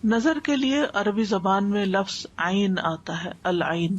نظر کے لیے عربی زبان میں لفظ عین آتا ہے، العین،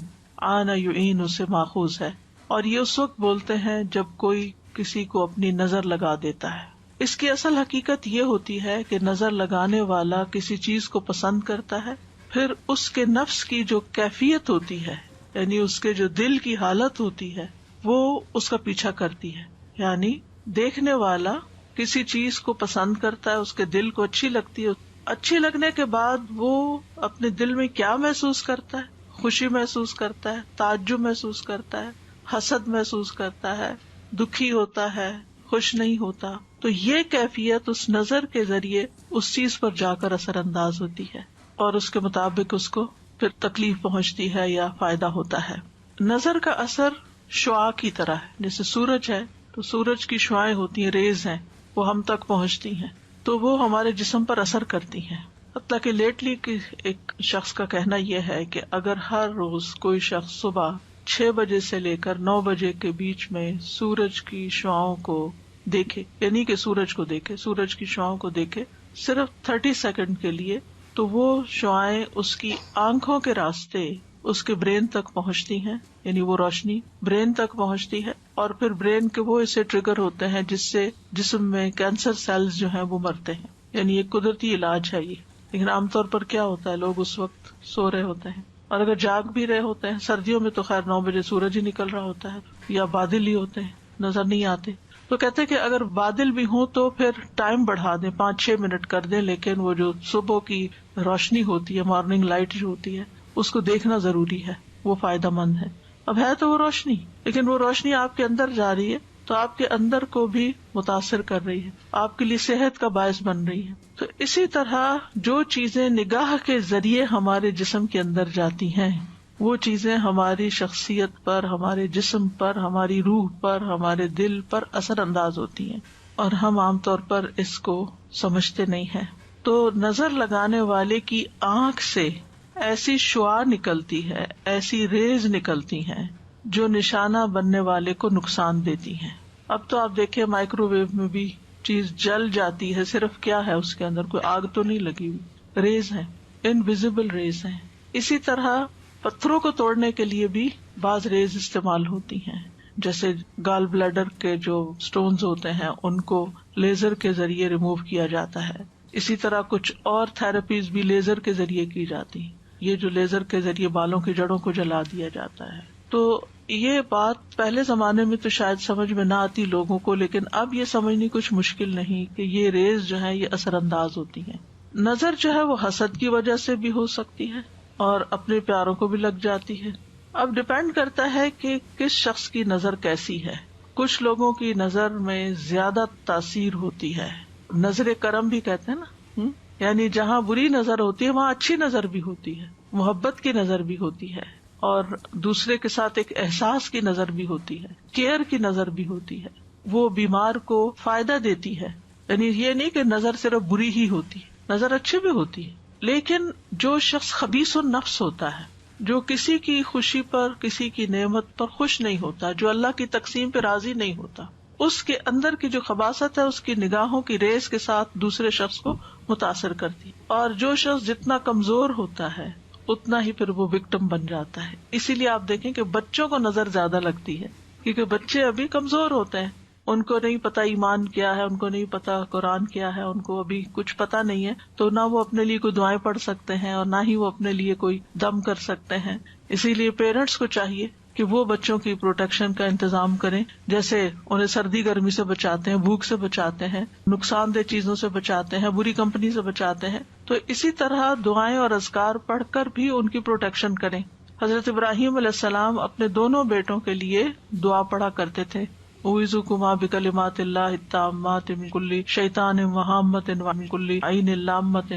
آنا یعین سے ماخوذ ہے، اور یہ اس وقت بولتے ہیں جب کوئی کسی کو اپنی نظر لگا دیتا ہے۔ اس کی اصل حقیقت یہ ہوتی ہے کہ نظر لگانے والا کسی چیز کو پسند کرتا ہے، پھر اس کے نفس کی جو کیفیت ہوتی ہے، یعنی اس کے جو دل کی حالت ہوتی ہے، وہ اس کا پیچھا کرتی ہے۔ یعنی دیکھنے والا کسی چیز کو پسند کرتا ہے، اس کے دل کو اچھی لگتی ہے، اچھی لگنے کے بعد وہ اپنے دل میں کیا محسوس کرتا ہے؟ خوشی محسوس کرتا ہے، تعجب محسوس کرتا ہے، حسد محسوس کرتا ہے، دکھی ہوتا ہے، خوش نہیں ہوتا۔ تو یہ کیفیت اس نظر کے ذریعے اس چیز پر جا کر اثر انداز ہوتی ہے، اور اس کے مطابق اس کو پھر تکلیف پہنچتی ہے یا فائدہ ہوتا ہے۔ نظر کا اثر شعاع کی طرح ہے، جیسے سورج ہے تو سورج کی شعاعیں ہوتی ہیں، ریز ہیں، وہ ہم تک پہنچتی ہیں تو وہ ہمارے جسم پر اثر کرتی ہیں۔ حتیٰ کہ لیٹلی ایک شخص کا کہنا یہ ہے کہ اگر ہر روز کوئی شخص صبح 6 بجے سے لے کر 9 بجے کے بیچ میں سورج کی شعاؤں کو دیکھے، یعنی کہ سورج کو دیکھے، سورج کی شعاؤں کو دیکھے صرف 30 سیکنڈ کے لیے، تو وہ شعاعیں اس کی آنکھوں کے راستے اس کے برین تک پہنچتی ہیں، یعنی وہ روشنی برین تک پہنچتی ہے، اور پھر برین کے وہ اسے ٹریگر ہوتے ہیں جس سے جسم میں کینسر سیلز جو ہیں وہ مرتے ہیں۔ یعنی ایک قدرتی علاج ہے یہ، لیکن عام طور پر کیا ہوتا ہے، لوگ اس وقت سو رہے ہوتے ہیں، اور اگر جاگ بھی رہے ہوتے ہیں، سردیوں میں تو خیر 9 بجے سورج ہی نکل رہا ہوتا ہے، یا بادل ہی ہوتے ہیں، نظر نہیں آتے۔ تو کہتے ہیں کہ اگر بادل بھی ہوں تو پھر ٹائم بڑھا دیں، 5-6 منٹ کر دیں، لیکن وہ جو صبح کی روشنی ہوتی ہے، مارننگ لائٹ جو ہوتی ہے، اس کو دیکھنا ضروری ہے، وہ فائدہ مند ہے۔ اب ہے تو وہ روشنی، لیکن وہ روشنی آپ کے اندر جا رہی ہے تو آپ کے اندر کو بھی متاثر کر رہی ہے، آپ کے لیے صحت کا باعث بن رہی ہے۔ تو اسی طرح جو چیزیں نگاہ کے ذریعے ہمارے جسم کے اندر جاتی ہیں، وہ چیزیں ہماری شخصیت پر، ہمارے جسم پر، ہماری روح پر، ہمارے دل پر اثر انداز ہوتی ہیں، اور ہم عام طور پر اس کو سمجھتے نہیں ہیں۔ تو نظر لگانے والے کی آنکھ سے ایسی شعاع نکلتی ہے، ایسی ریز نکلتی ہیں جو نشانہ بننے والے کو نقصان دیتی ہیں۔ اب تو آپ دیکھیں مائکرو ویو میں بھی چیز جل جاتی ہے، صرف کیا ہے اس کے اندر، کوئی آگ تو نہیں لگی ہوئی، ریز ہیں، انویزیبل ریز ہیں۔ اسی طرح پتھروں کو توڑنے کے لیے بھی بعض ریز استعمال ہوتی ہیں، جیسے گال بلیڈر کے جو سٹونز ہوتے ہیں ان کو لیزر کے ذریعے ریموو کیا جاتا ہے۔ اسی طرح کچھ اور تھراپیز بھی لیزر کے ذریعے کی جاتی ہیں، یہ جو لیزر کے ذریعے بالوں کی جڑوں کو جلا دیا جاتا ہے۔ تو یہ بات پہلے زمانے میں تو شاید سمجھ میں نہ آتی لوگوں کو، لیکن اب یہ سمجھنی کچھ مشکل نہیں کہ یہ ریز جو ہے یہ اثر انداز ہوتی ہیں۔ نظر جو ہے وہ حسد کی وجہ سے بھی ہو سکتی ہے، اور اپنے پیاروں کو بھی لگ جاتی ہے۔ اب ڈپینڈ کرتا ہے کہ کس شخص کی نظر کیسی ہے۔ کچھ لوگوں کی نظر میں زیادہ تاثیر ہوتی ہے، نظر کرم بھی کہتے ہیں نا، یعنی جہاں بری نظر ہوتی ہے وہاں اچھی نظر بھی ہوتی ہے، محبت کی نظر بھی ہوتی ہے، اور دوسرے کے ساتھ ایک احساس کی نظر بھی ہوتی ہے، کیئر کی نظر بھی ہوتی ہے، وہ بیمار کو فائدہ دیتی ہے۔ یعنی یہ نہیں کہ نظر صرف بری ہی ہوتی، نظر اچھی بھی ہوتی ہے، لیکن جو شخص خبیث النفس ہوتا ہے، جو کسی کی خوشی پر، کسی کی نعمت پر خوش نہیں ہوتا، جو اللہ کی تقسیم پہ راضی نہیں ہوتا، اس کے اندر کی جو خباثت ہے اس کی نگاہوں کی ریز کے ساتھ دوسرے شخص کو متاثر کرتی، اور جو شخص جتنا کمزور ہوتا ہے اتنا ہی پھر وہ وکٹم بن جاتا ہے۔ اسی لیے آپ دیکھیں کہ بچوں کو نظر زیادہ لگتی ہے، کیونکہ بچے ابھی کمزور ہوتے ہیں، ان کو نہیں پتا ایمان کیا ہے، ان کو نہیں پتا قرآن کیا ہے، ان کو ابھی کچھ پتا نہیں ہے، تو نہ وہ اپنے لیے کوئی دعائیں پڑھ سکتے ہیں اور نہ ہی وہ اپنے لیے کوئی دم کر سکتے ہیں۔ اسی لیے پیرنٹس کو چاہیے کہ وہ بچوں کی پروٹیکشن کا انتظام کریں، جیسے انہیں سردی گرمی سے بچاتے ہیں، بھوک سے بچاتے ہیں، نقصان دہ چیزوں سے بچاتے ہیں، بری کمپنی سے بچاتے ہیں، تو اسی طرح دعائیں اور اذکار پڑھ کر بھی ان کی پروٹیکشن کریں۔ حضرت ابراہیم علیہ السلام اپنے دونوں بیٹوں کے لیے دعا پڑھا کرتے تھے، اعوذکما بکلمات اللہ التامات من کل شیطان وہامۃ ومن کل عین لامۃ۔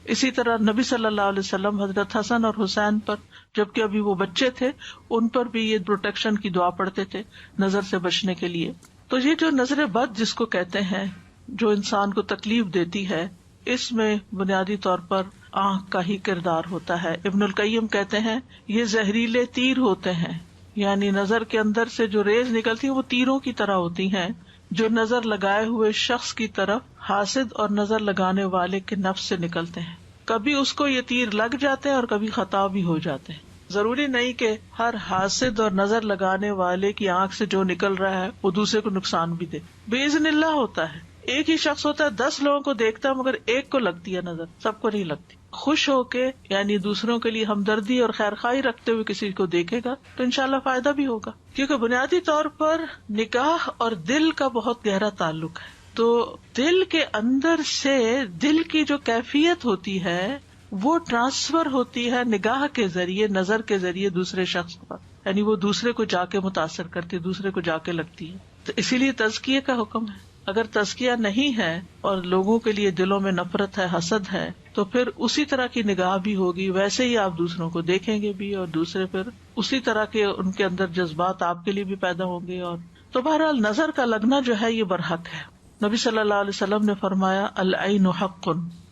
اسی طرح نبی صلی اللہ علیہ وسلم حضرت حسن اور حسین پر، جبکہ ابھی وہ بچے تھے، ان پر بھی یہ پروٹیکشن کی دعا پڑھتے تھے نظر سے بچنے کے لیے۔ تو یہ جو نظر بد جس کو کہتے ہیں، جو انسان کو تکلیف دیتی ہے، اس میں بنیادی طور پر آنکھ کا ہی کردار ہوتا ہے۔ ابن القیم کہتے ہیں یہ زہریلے تیر ہوتے ہیں، یعنی نظر کے اندر سے جو ریز نکلتی ہیں وہ تیروں کی طرح ہوتی ہیں، جو نظر لگائے ہوئے شخص کی طرف حاسد اور نظر لگانے والے کے نفس سے نکلتے ہیں۔ کبھی اس کو یہ تیر لگ جاتے ہیں اور کبھی خطا بھی ہو جاتے ہیں. ضروری نہیں کہ ہر حاسد اور نظر لگانے والے کی آنکھ سے جو نکل رہا ہے وہ دوسرے کو نقصان بھی دے. باذن اللہ ہوتا ہے. ایک ہی شخص ہوتا ہے 10 لوگوں کو دیکھتا ہے مگر ایک کو لگتی ہے نظر, سب کو نہیں لگتی. خوش ہو کے یعنی دوسروں کے لیے ہمدردی اور خیرخواہی رکھتے ہوئے کسی کو دیکھے گا تو انشاءاللہ فائدہ بھی ہوگا, کیونکہ بنیادی طور پر نگاہ اور دل کا بہت گہرا تعلق ہے. تو دل کے اندر سے دل کی جو کیفیت ہوتی ہے وہ ٹرانسفر ہوتی ہے نگاہ کے ذریعے, نظر کے ذریعے دوسرے شخص پر, یعنی وہ دوسرے کو جا کے متاثر کرتی ہے, دوسرے کو جا کے لگتی ہے. تو اسی لیے تزکیے کا حکم ہے. اگر تزکیہ نہیں ہے اور لوگوں کے لیے دلوں میں نفرت ہے, حسد ہے, تو پھر اسی طرح کی نگاہ بھی ہوگی, ویسے ہی آپ دوسروں کو دیکھیں گے بھی اور دوسرے پھر اسی طرح کے ان کے اندر جذبات آپ کے لیے بھی پیدا ہوں گے. اور تو بہرحال نظر کا لگنا جو ہے یہ برحق ہے. نبی صلی اللہ علیہ وسلم نے فرمایا العین حق,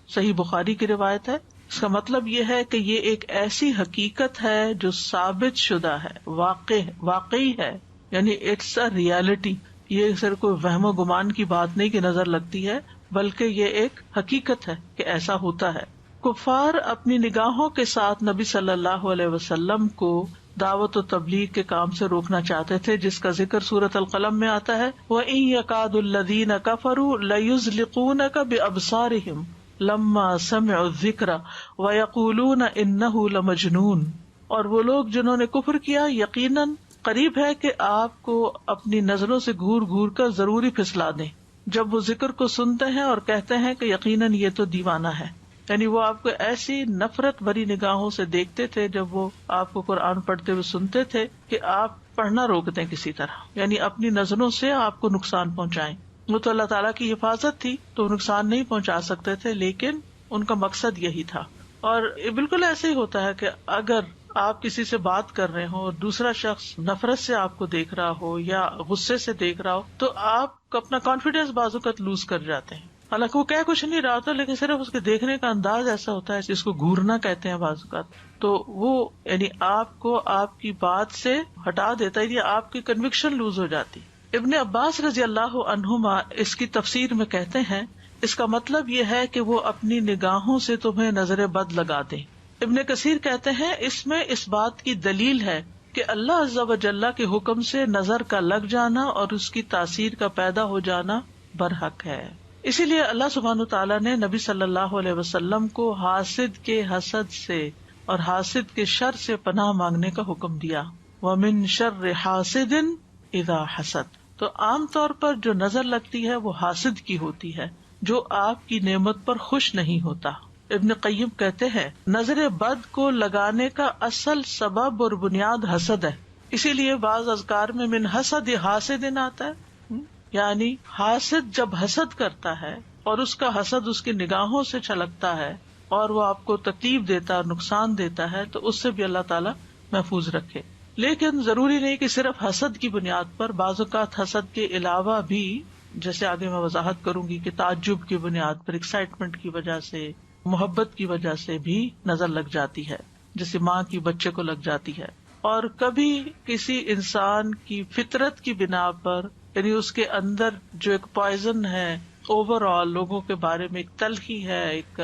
صحیح بخاری کی روایت ہے. اس کا مطلب یہ ہے کہ یہ ایک ایسی حقیقت ہے جو ثابت شدہ ہے, واقعی ہے, یعنی اٹس اے ریالٹی. یہ صرف کوئی وہم و گمان کی بات نہیں کہ نظر لگتی ہے, بلکہ یہ ایک حقیقت ہے کہ ایسا ہوتا ہے. کفار اپنی نگاہوں کے ساتھ نبی صلی اللہ علیہ وسلم کو دعوت و تبلیغ کے کام سے روکنا چاہتے تھے, جس کا ذکر سورۃ القلم میں آتا ہے. وَإِن يَكَادُ الَّذِينَ كَفَرُوا لَيُزْلِقُونَكَ بِأَبْصَارِهِمْ لَمَّا سَمِعُوا الذِّكْرَ وَيَقُولُونَ إِنَّهُ لَمَجْنُونٌ. اور وہ لوگ جنہوں نے کفر کیا یقیناً قریب ہے کہ آپ کو اپنی نظروں سے گھور گھور کر ضروری پھسلا دیں جب وہ ذکر کو سنتے ہیں اور کہتے ہیں کہ یقیناً یہ تو دیوانہ ہے. یعنی وہ آپ کو ایسی نفرت بھری نگاہوں سے دیکھتے تھے جب وہ آپ کو قرآن پڑھتے ہوئے سنتے تھے کہ آپ پڑھنا روک دیں کسی طرح, یعنی اپنی نظروں سے آپ کو نقصان پہنچائیں. وہ تو اللہ تعالیٰ کی حفاظت تھی تو نقصان نہیں پہنچا سکتے تھے, لیکن ان کا مقصد یہی تھا. اور بالکل ایسے ہی ہوتا ہے کہ اگر آپ کسی سے بات کر رہے ہوں اور دوسرا شخص نفرت سے آپ کو دیکھ رہا ہو یا غصے سے دیکھ رہا ہو تو آپ اپنا کانفیڈینس بعض اوقات لوز کر جاتے ہیں. حالانکہ وہ کہہ کچھ نہیں رہا ہوتا, لیکن صرف اس کے دیکھنے کا انداز ایسا ہوتا ہے جس کو گھورنا کہتے ہیں بعض اوقات, تو وہ یعنی آپ کو آپ کی بات سے ہٹا دیتا ہے, یا آپ کی کنوکشن لوز ہو جاتی. ابن عباس رضی اللہ عنہما اس کی تفسیر میں کہتے ہیں اس کا مطلب یہ ہے کہ وہ اپنی نگاہوں سے تمہیں نظر بد لگا دیں. ابن کثیر کہتے ہیں اس میں اس بات کی دلیل ہے کہ اللہ عز و جل کے حکم سے نظر کا لگ جانا اور اس کی تاثیر کا پیدا ہو جانا برحق ہے. اسی لیے اللہ سبحانہ تعالیٰ نے نبی صلی اللہ علیہ وسلم کو حاسد کے حسد سے اور حاسد کے شر سے پناہ مانگنے کا حکم دیا. وَمِن شَرِّ حَاسِدٍ اِذَا حَسَدَ. تو عام طور پر جو نظر لگتی ہے وہ حاسد کی ہوتی ہے جو آپ کی نعمت پر خوش نہیں ہوتا. ابن قیم کہتے ہیں نظر بد کو لگانے کا اصل سبب اور بنیاد حسد ہے. اسی لیے بعض اذکار میں من حسد حاسد آتا ہے, یعنی حاسد جب حسد کرتا ہے اور اس کا حسد اس کی نگاہوں سے چھلکتا ہے اور وہ آپ کو تکلیف دیتا ہے, نقصان دیتا ہے, تو اس سے بھی اللہ تعالیٰ محفوظ رکھے. لیکن ضروری نہیں کہ صرف حسد کی بنیاد پر, بعض اوقات حسد کے علاوہ بھی, جیسے آگے میں وضاحت کروں گی کہ تعجب کی بنیاد پر, ایکسائٹمنٹ کی وجہ سے, محبت کی وجہ سے بھی نظر لگ جاتی ہے, جیسے ماں کی بچے کو لگ جاتی ہے. اور کبھی کسی انسان کی فطرت کی بنا پر, یعنی اس کے اندر جو ایک پوائزن ہے اوور آل لوگوں کے بارے میں, ایک تلخی ہے, ایک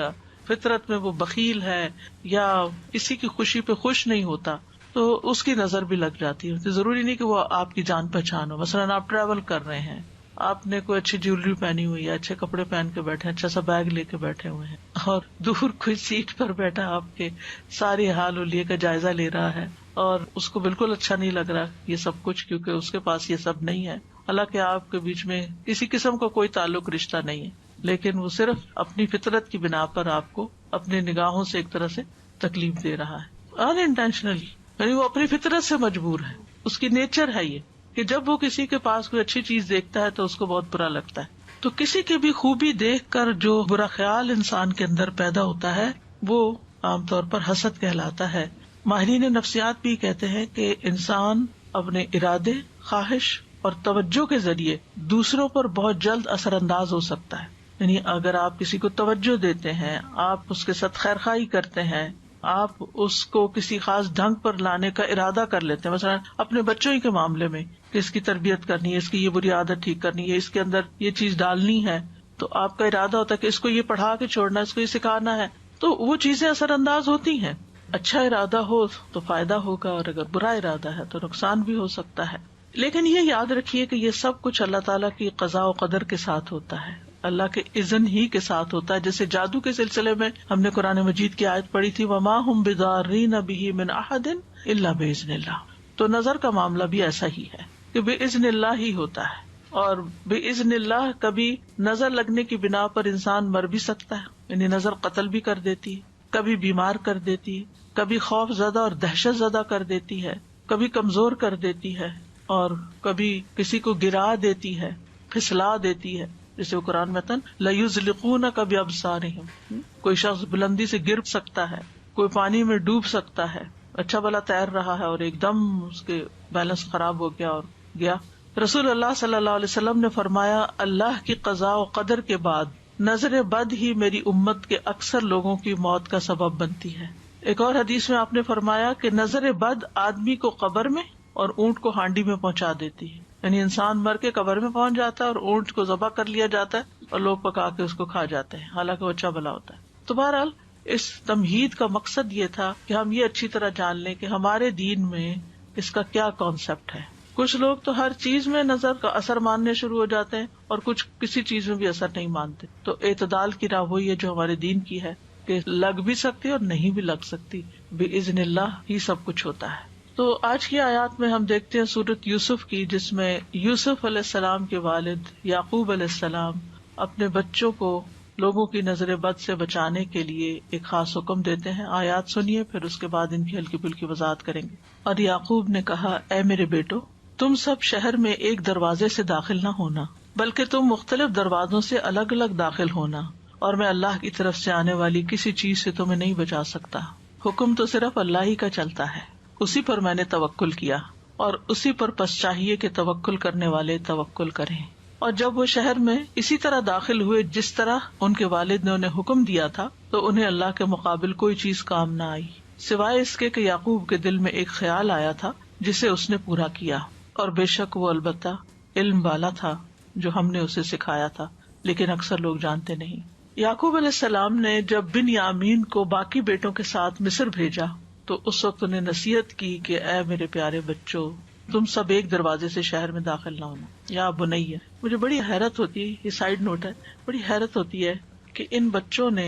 فطرت میں وہ بخیل ہے یا کسی کی خوشی پہ خوش نہیں ہوتا, تو اس کی نظر بھی لگ جاتی ہے. ضروری نہیں کہ وہ آپ کی جان پہچان ہو. مثلاً آپ ٹریول کر رہے ہیں, آپ نے کوئی اچھی جیولری پہنی ہوئی ہے, اچھے کپڑے پہن کے بیٹھے, اچھا سا بیگ لے کے بیٹھے ہوئے ہیں, اور دور کوئی سیٹ پر بیٹھا آپ کے سارے حال ولیے کا جائزہ لے رہا ہے اور اس کو بالکل اچھا نہیں لگ رہا یہ سب کچھ, کیونکہ اس کے پاس یہ سب نہیں ہے. حالانکہ آپ کے بیچ میں کسی قسم کا کوئی تعلق رشتہ نہیں ہے, لیکن وہ صرف اپنی فطرت کی بنا پر آپ کو اپنی نگاہوں سے ایک طرح سے تکلیف دے رہا ہے ان انٹینشنلی, یعنی وہ اپنی فطرت سے مجبور ہے, اس کی نیچر ہے یہ کہ جب وہ کسی کے پاس کوئی اچھی چیز دیکھتا ہے تو اس کو بہت برا لگتا ہے. تو کسی کی بھی خوبی دیکھ کر جو برا خیال انسان کے اندر پیدا ہوتا ہے وہ عام طور پر حسد کہلاتا ہے. ماہرین نفسیات بھی کہتے ہیں کہ انسان اپنے ارادے, خواہش اور توجہ کے ذریعے دوسروں پر بہت جلد اثر انداز ہو سکتا ہے. یعنی اگر آپ کسی کو توجہ دیتے ہیں, آپ اس کے ساتھ خیرخواہی کرتے ہیں, آپ اس کو کسی خاص ڈھنگ پر لانے کا ارادہ کر لیتے ہیں, مثلا اپنے بچوں ہی کے معاملے میں کہ اس کی تربیت کرنی ہے, اس کی یہ بری عادت ٹھیک کرنی ہے, اس کے اندر یہ چیز ڈالنی ہے, تو آپ کا ارادہ ہوتا ہے کہ اس کو یہ پڑھا کے چھوڑنا ہے, اس کو یہ سکھانا ہے, تو وہ چیزیں اثر انداز ہوتی ہیں. اچھا ارادہ ہو تو فائدہ ہوگا، اور اگر برا ارادہ ہے تو نقصان بھی ہو سکتا ہے. لیکن یہ یاد رکھیے کہ یہ سب کچھ اللہ تعالیٰ کی قضاء و قدر کے ساتھ ہوتا ہے، اللہ کے اذن ہی کے ساتھ ہوتا ہے. جیسے جادو کے سلسلے میں ہم نے قرآن مجید کی آیت پڑھی تھی، وَمَا هُمْ بِضَارِّينَ بِهِ مِنْ أَحَدٍ إِلَّا بِإِذْنِ اللَّهِ. تو نظر کا معاملہ بھی ایسا ہی ہے کہ بِإِذْنِ اللَّهِ ہی ہوتا ہے. اور بِإِذْنِ اللَّهِ کبھی نظر لگنے کی بنا پر انسان مر بھی سکتا ہے، یعنی نظر قتل بھی کر دیتی ہے، کبھی بیمار کر دیتی ہے، کبھی خوف زدہ اور دہشت زدہ کر دیتی ہے، کبھی کمزور کر دیتی ہے، اور کبھی کسی کو گرا دیتی ہے، پھسلا دیتی ہے. جیسے وہ قرآن میں لَيُزْلِقُونَكَ بِأَبْصَارِهِمْ، کوئی شخص بلندی سے گر سکتا ہے، کوئی پانی میں ڈوب سکتا ہے، اچھا بھلا تیر رہا ہے اور ایک دم اس کے بیلنس خراب ہو گیا اور گیا. رسول اللہ صلی اللہ علیہ وسلم نے فرمایا، اللہ کی قضاء و قدر کے بعد نظر بد ہی میری امت کے اکثر لوگوں کی موت کا سبب بنتی ہے. ایک اور حدیث میں آپ نے فرمایا کہ نظر بد آدمی کو قبر میں اور اونٹ کو ہانڈی میں پہنچا دیتی ہے. یعنی انسان مر کے قبر میں پہنچ جاتا ہے اور اونٹ کو ذبح کر لیا جاتا ہے اور لوگ پکا کے اس کو کھا جاتے ہیں، حالانکہ وہ اچھا بھلا ہوتا ہے. تو بہرحال اس تمہید کا مقصد یہ تھا کہ ہم یہ اچھی طرح جان لیں کہ ہمارے دین میں اس کا کیا کانسیپٹ ہے. کچھ لوگ تو ہر چیز میں نظر کا اثر ماننے شروع ہو جاتے ہیں اور کچھ کسی چیز میں بھی اثر نہیں مانتے. تو اعتدال کی راہ وہی ہے جو ہمارے دین کی ہے کہ لگ بھی سکتی اور نہیں بھی لگ سکتی، بِإِذْنِ اللہ ہی سب کچھ ہوتا ہے. تو آج کی آیات میں ہم دیکھتے ہیں سورۃ یوسف کی، جس میں یوسف علیہ السلام کے والد یعقوب علیہ السلام اپنے بچوں کو لوگوں کی نظر بد سے بچانے کے لیے ایک خاص حکم دیتے ہیں. آیات سنیے، پھر اس کے بعد ان کی ہلکی پھلکی وضاحت کریں گے. اور یعقوب نے کہا، اے میرے بیٹو، تم سب شہر میں ایک دروازے سے داخل نہ ہونا، بلکہ تم مختلف دروازوں سے الگ الگ داخل ہونا، اور میں اللہ کی طرف سے آنے والی کسی چیز سے تمہیں نہیں بچا سکتا. حکم تو صرف اللہ ہی کا چلتا ہے، اسی پر میں نے توکل کیا، اور اسی پر پس چاہیے کہ توکل کرنے والے توکل کریں. اور جب وہ شہر میں اسی طرح داخل ہوئے جس طرح ان کے والد نے انہیں حکم دیا تھا، تو انہیں اللہ کے مقابل کوئی چیز کام نہ آئی، سوائے اس کے کہ یعقوب کے دل میں ایک خیال آیا تھا جسے اس نے پورا کیا. اور بے شک وہ البتہ علم والا تھا جو ہم نے اسے سکھایا تھا، لیکن اکثر لوگ جانتے نہیں. یعقوب علیہ السلام نے جب بنیامین کو باقی بیٹوں کے ساتھ مصر بھیجا تو اس وقت انہیں نصیحت کی کہ اے میرے پیارے بچوں، تم سب ایک دروازے سے شہر میں داخل نہ ہونا. یا بنیہ، مجھے بڑی حیرت ہوتی ہے، یہ سائیڈ نوٹ ہے، بڑی حیرت ہوتی ہے کہ ان بچوں نے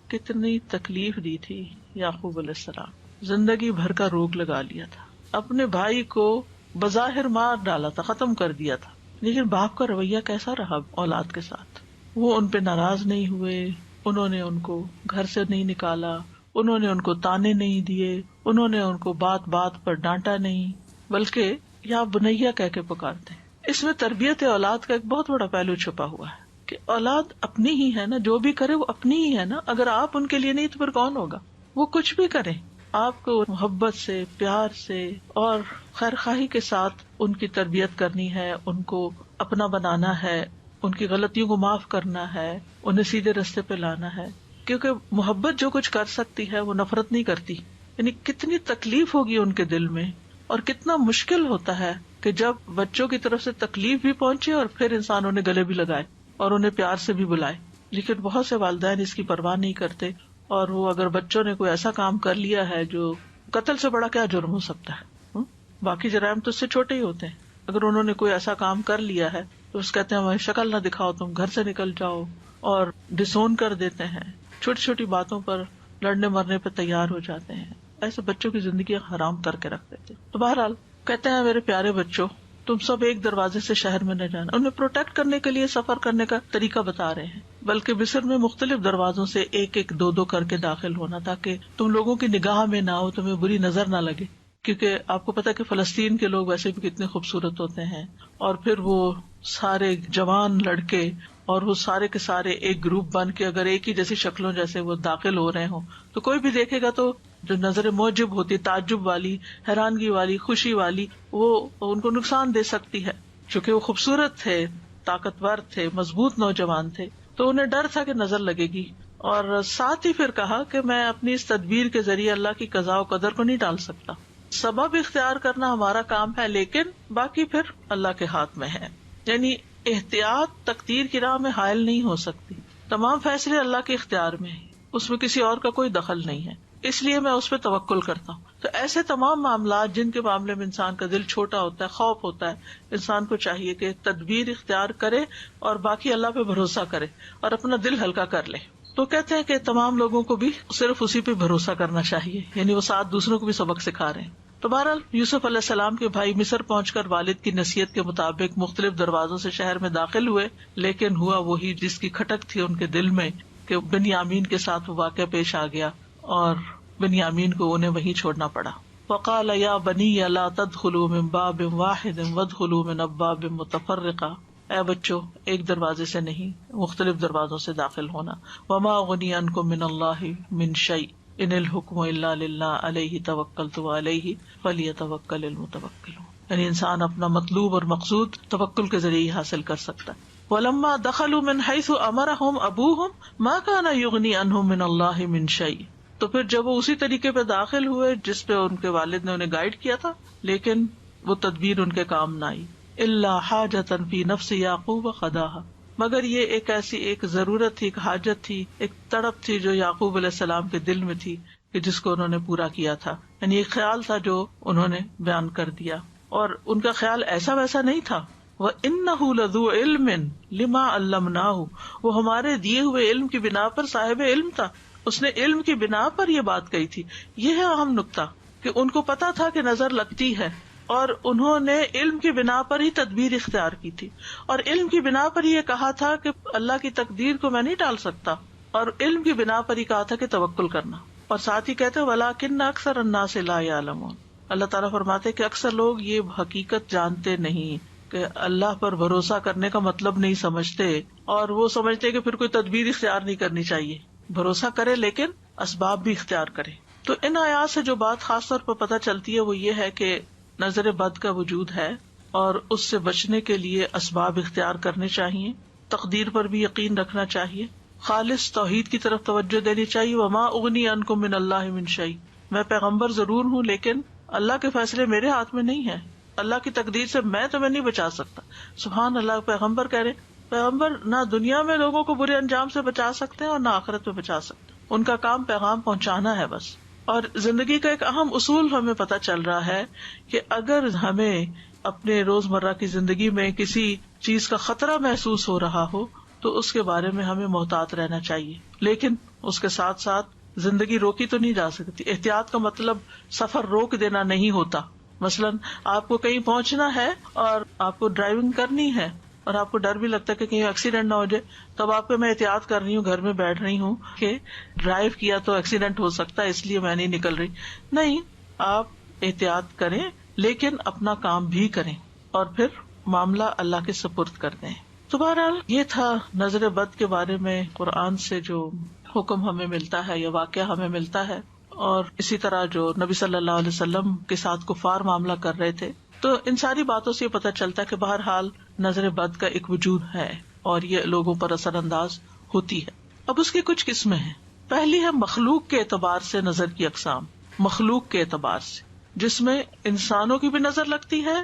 کتنی تکلیف دی تھی. یعقوب علیہ السلام زندگی بھر کا روگ لگا لیا تھا، اپنے بھائی کو بظاہر مار ڈالا تھا، ختم کر دیا تھا، لیکن باپ کا رویہ کیسا رہا اولاد کے ساتھ؟ وہ ان پہ ناراض نہیں ہوئے، انہوں نے ان کو گھر سے نہیں نکالا، انہوں نے ان کو تانے نہیں دیے، انہوں نے ان کو بات بات پر ڈانٹا نہیں، بلکہ یا بنیا کہہ کے پکارتے ہیں. اس میں تربیت اولاد کا ایک بہت بڑا پہلو چھپا ہوا ہے کہ اولاد اپنی ہی ہے نا، جو بھی کرے وہ اپنی ہی ہے نا. اگر آپ ان کے لیے نہیں تو پھر کون ہوگا؟ وہ کچھ بھی کریں، آپ کو محبت سے، پیار سے اور خیر خواہی کے ساتھ ان کی تربیت کرنی ہے، ان کو اپنا بنانا ہے، ان کی غلطیوں کو معاف کرنا ہے، انہیں سیدھے رستے پہ لانا ہے. کیونکہ محبت جو کچھ کر سکتی ہے وہ نفرت نہیں کرتی. یعنی کتنی تکلیف ہوگی ان کے دل میں، اور کتنا مشکل ہوتا ہے کہ جب بچوں کی طرف سے تکلیف بھی پہنچے اور پھر انسان انہیں گلے بھی لگائے اور انہیں پیار سے بھی بلائے. لیکن بہت سے والدین اس کی پرواہ نہیں کرتے، اور وہ اگر بچوں نے کوئی ایسا کام کر لیا ہے جو قتل سے بڑا کیا جرم ہو سکتا ہے، باقی جرائم تو اس سے چھوٹے ہی ہوتے ہیں، اگر انہوں نے کوئی ایسا کام کر لیا ہے تو اس کہتے ہیں ہماری شکل نہ دکھاؤ، تم گھر سے نکل جاؤ، اور ڈسون کر دیتے ہیں، چھوٹی چھوٹی باتوں پر لڑنے مرنے پہ تیار ہو جاتے ہیں. ایسے بچوں کی زندگی حرام کر کے رکھ دیتے. تو بہرحال کہتے ہیں میرے پیارے بچوں، تم سب ایک دروازے سے شہر میں نہ جانا. انہیں پروٹیکٹ کرنے کے لیے سفر کرنے کا طریقہ بتا رہے ہیں، بلکہ مصر میں مختلف دروازوں سے ایک ایک دو دو کر کے داخل ہونا، تاکہ تم لوگوں کی نگاہ میں نہ ہو، تمہیں بری نظر نہ لگے. کیونکہ آپ کو پتا کہ فلسطین کے لوگ ویسے بھی کتنے خوبصورت ہوتے ہیں، اور پھر وہ سارے جوان لڑکے اور وہ سارے کے سارے ایک گروپ بن کے اگر ایک ہی جیسی شکلوں جیسے وہ داخل ہو رہے ہوں تو کوئی بھی دیکھے گا تو جو نظر موجب ہوتی، تعجب والی، حیرانگی والی، خوشی والی، وہ ان کو نقصان دے سکتی ہے. چونکہ وہ خوبصورت تھے، طاقتور تھے، مضبوط نوجوان تھے، تو انہیں ڈر تھا کہ نظر لگے گی. اور ساتھ ہی پھر کہا کہ میں اپنی اس تدبیر کے ذریعے اللہ کی قضاء و قدر کو نہیں ٹال سکتا. سبب اختیار کرنا ہمارا کام ہے، لیکن باقی پھر اللہ کے ہاتھ میں ہے. یعنی احتیاط تقدیر کی راہ میں حائل نہیں ہو سکتی، تمام فیصلے اللہ کے اختیار میں ہیں. اس میں کسی اور کا کوئی دخل نہیں ہے، اس لیے میں اس پہ توکل کرتا ہوں. تو ایسے تمام معاملات جن کے معاملے میں انسان کا دل چھوٹا ہوتا ہے، خوف ہوتا ہے، انسان کو چاہیے کہ تدبیر اختیار کرے اور باقی اللہ پہ بھروسہ کرے اور اپنا دل ہلکا کر لے. تو کہتے ہیں کہ تمام لوگوں کو بھی صرف اسی پہ بھروسہ کرنا چاہیے، یعنی وہ ساتھ دوسروں کو بھی سبق سکھا رہے ہیں. تو بہرحال یوسف علیہ السلام کے بھائی مصر پہنچ کر والد کی نصیحت کے مطابق مختلف دروازوں سے شہر میں داخل ہوئے، لیکن ہوا وہی جس کی کھٹک تھی ان کے دل میں کہ بنیامین کے ساتھ وہ واقعہ پیش آ گیا اور بنیامین کو انہیں وہیں چھوڑنا پڑا. وقال یا بنی لا تدخلوا من باب واحد وادخلوا من ابواب متفرقہ، اے بچوں ایک دروازے سے نہیں مختلف دروازوں سے داخل ہونا. وما اغنی عنکم من اللہ من شیء ان الحکم الا للہ علیہ توکلت وعلیہ فلیتوکل المتوکلون. یعنی انسان اپنا مطلوب اور مقصود توکل کے ذریعے ہی حاصل کر سکتا ہے. ولما دخلوا من حیث امرهم ابوهم ما كان يغنی عنهم من اللہ من شیء، تو پھر جب وہ اسی طریقے پہ داخل ہوئے جس پہ ان کے والد نے انہیں گائیڈ کیا تھا، لیکن وہ تدبیر ان کے کام نہ آئی. الا حاجۃ فی نفس یعقوب قضاها، مگر یہ ایک ضرورت تھی، ایک حاجت تھی، ایک تڑپ تھی جو یعقوب علیہ السلام کے دل میں تھی کہ جس کو انہوں نے پورا کیا تھا. یعنی ایک خیال تھا جو انہوں نے بیان کر دیا، اور ان کا خیال ایسا ویسا نہیں تھا. وَإِنَّهُ لَذُو عِلْمٍ لِمَا عَلَّمْنَاهُ، وہ ہمارے دیے ہوئے علم کی بنا پر صاحب علم تھا، اس نے علم کی بنا پر یہ بات کہی تھی. یہ ہے اہم نقطہ کہ ان کو پتا تھا کہ نظر لگتی ہے، اور انہوں نے علم کی بنا پر ہی تدبیر اختیار کی تھی، اور علم کی بنا پر یہ کہا تھا کہ اللہ کی تقدیر کو میں نہیں ٹال سکتا، اور علم کی بنا پر ہی کہا تھا کہ توکل کرنا. اور ساتھ ہی کہتے وَلَٰكِنَّ أَكْثَرَ النَّاسِ لَا يَعْلَمُونَ، اللہ تعالیٰ فرماتے کہ اکثر لوگ یہ حقیقت جانتے نہیں کہ اللہ پر بھروسہ کرنے کا مطلب نہیں سمجھتے، اور وہ سمجھتے کہ پھر کوئی تدبیر اختیار نہیں کرنی چاہیے. بھروسہ کرے لیکن اسباب بھی اختیار کرے. تو ان آیات سے جو بات خاص طور پر پتہ چلتی ہے وہ یہ ہے کہ نظر بد کا وجود ہے، اور اس سے بچنے کے لیے اسباب اختیار کرنے چاہیے، تقدیر پر بھی یقین رکھنا چاہیے، خالص توحید کی طرف توجہ دینی چاہیے. وما اغنی عنکم من اللہ من شیء، میں پیغمبر ضرور ہوں لیکن اللہ کے فیصلے میرے ہاتھ میں نہیں ہے، اللہ کی تقدیر سے میں تمہیں نہیں بچا سکتا. سبحان اللہ، پیغمبر کہہ رہے پیغمبر نہ دنیا میں لوگوں کو برے انجام سے بچا سکتے ہیں اور نہ آخرت میں بچا سکتے، ان کا کام پیغام پہنچانا ہے بس. اور زندگی کا ایک اہم اصول ہمیں پتہ چل رہا ہے کہ اگر ہمیں اپنے روزمرہ کی زندگی میں کسی چیز کا خطرہ محسوس ہو رہا ہو تو اس کے بارے میں ہمیں محتاط رہنا چاہیے، لیکن اس کے ساتھ ساتھ زندگی روکی تو نہیں جا سکتی. احتیاط کا مطلب سفر روک دینا نہیں ہوتا. مثلاً آپ کو کہیں پہنچنا ہے اور آپ کو ڈرائیونگ کرنی ہے اور آپ کو ڈر بھی لگتا ہے کہ کہیں ایکسیڈنٹ نہ ہو جائے، تب آپ کو میں احتیاط کر رہی ہوں، گھر میں بیٹھ رہی ہوں کہ ڈرائیو کیا تو ایکسیڈنٹ ہو سکتا ہے اس لیے میں نہیں نکل رہی. نہیں، آپ احتیاط کریں لیکن اپنا کام بھی کریں اور پھر معاملہ اللہ کے سپرد کر دیں. تو بہرحال یہ تھا نظر بد کے بارے میں قرآن سے جو حکم ہمیں ملتا ہے یا واقعہ ہمیں ملتا ہے، اور اسی طرح جو نبی صلی اللہ علیہ وسلم کے ساتھ کفار معاملہ کر رہے تھے. تو ان ساری باتوں سے یہ پتہ چلتا ہے کہ بہرحال نظر بد کا ایک وجود ہے اور یہ لوگوں پر اثر انداز ہوتی ہے. اب اس کی کچھ قسمیں ہیں. پہلی ہے مخلوق کے اعتبار سے نظر کی اقسام. مخلوق کے اعتبار سے جس میں انسانوں کی بھی نظر لگتی ہے،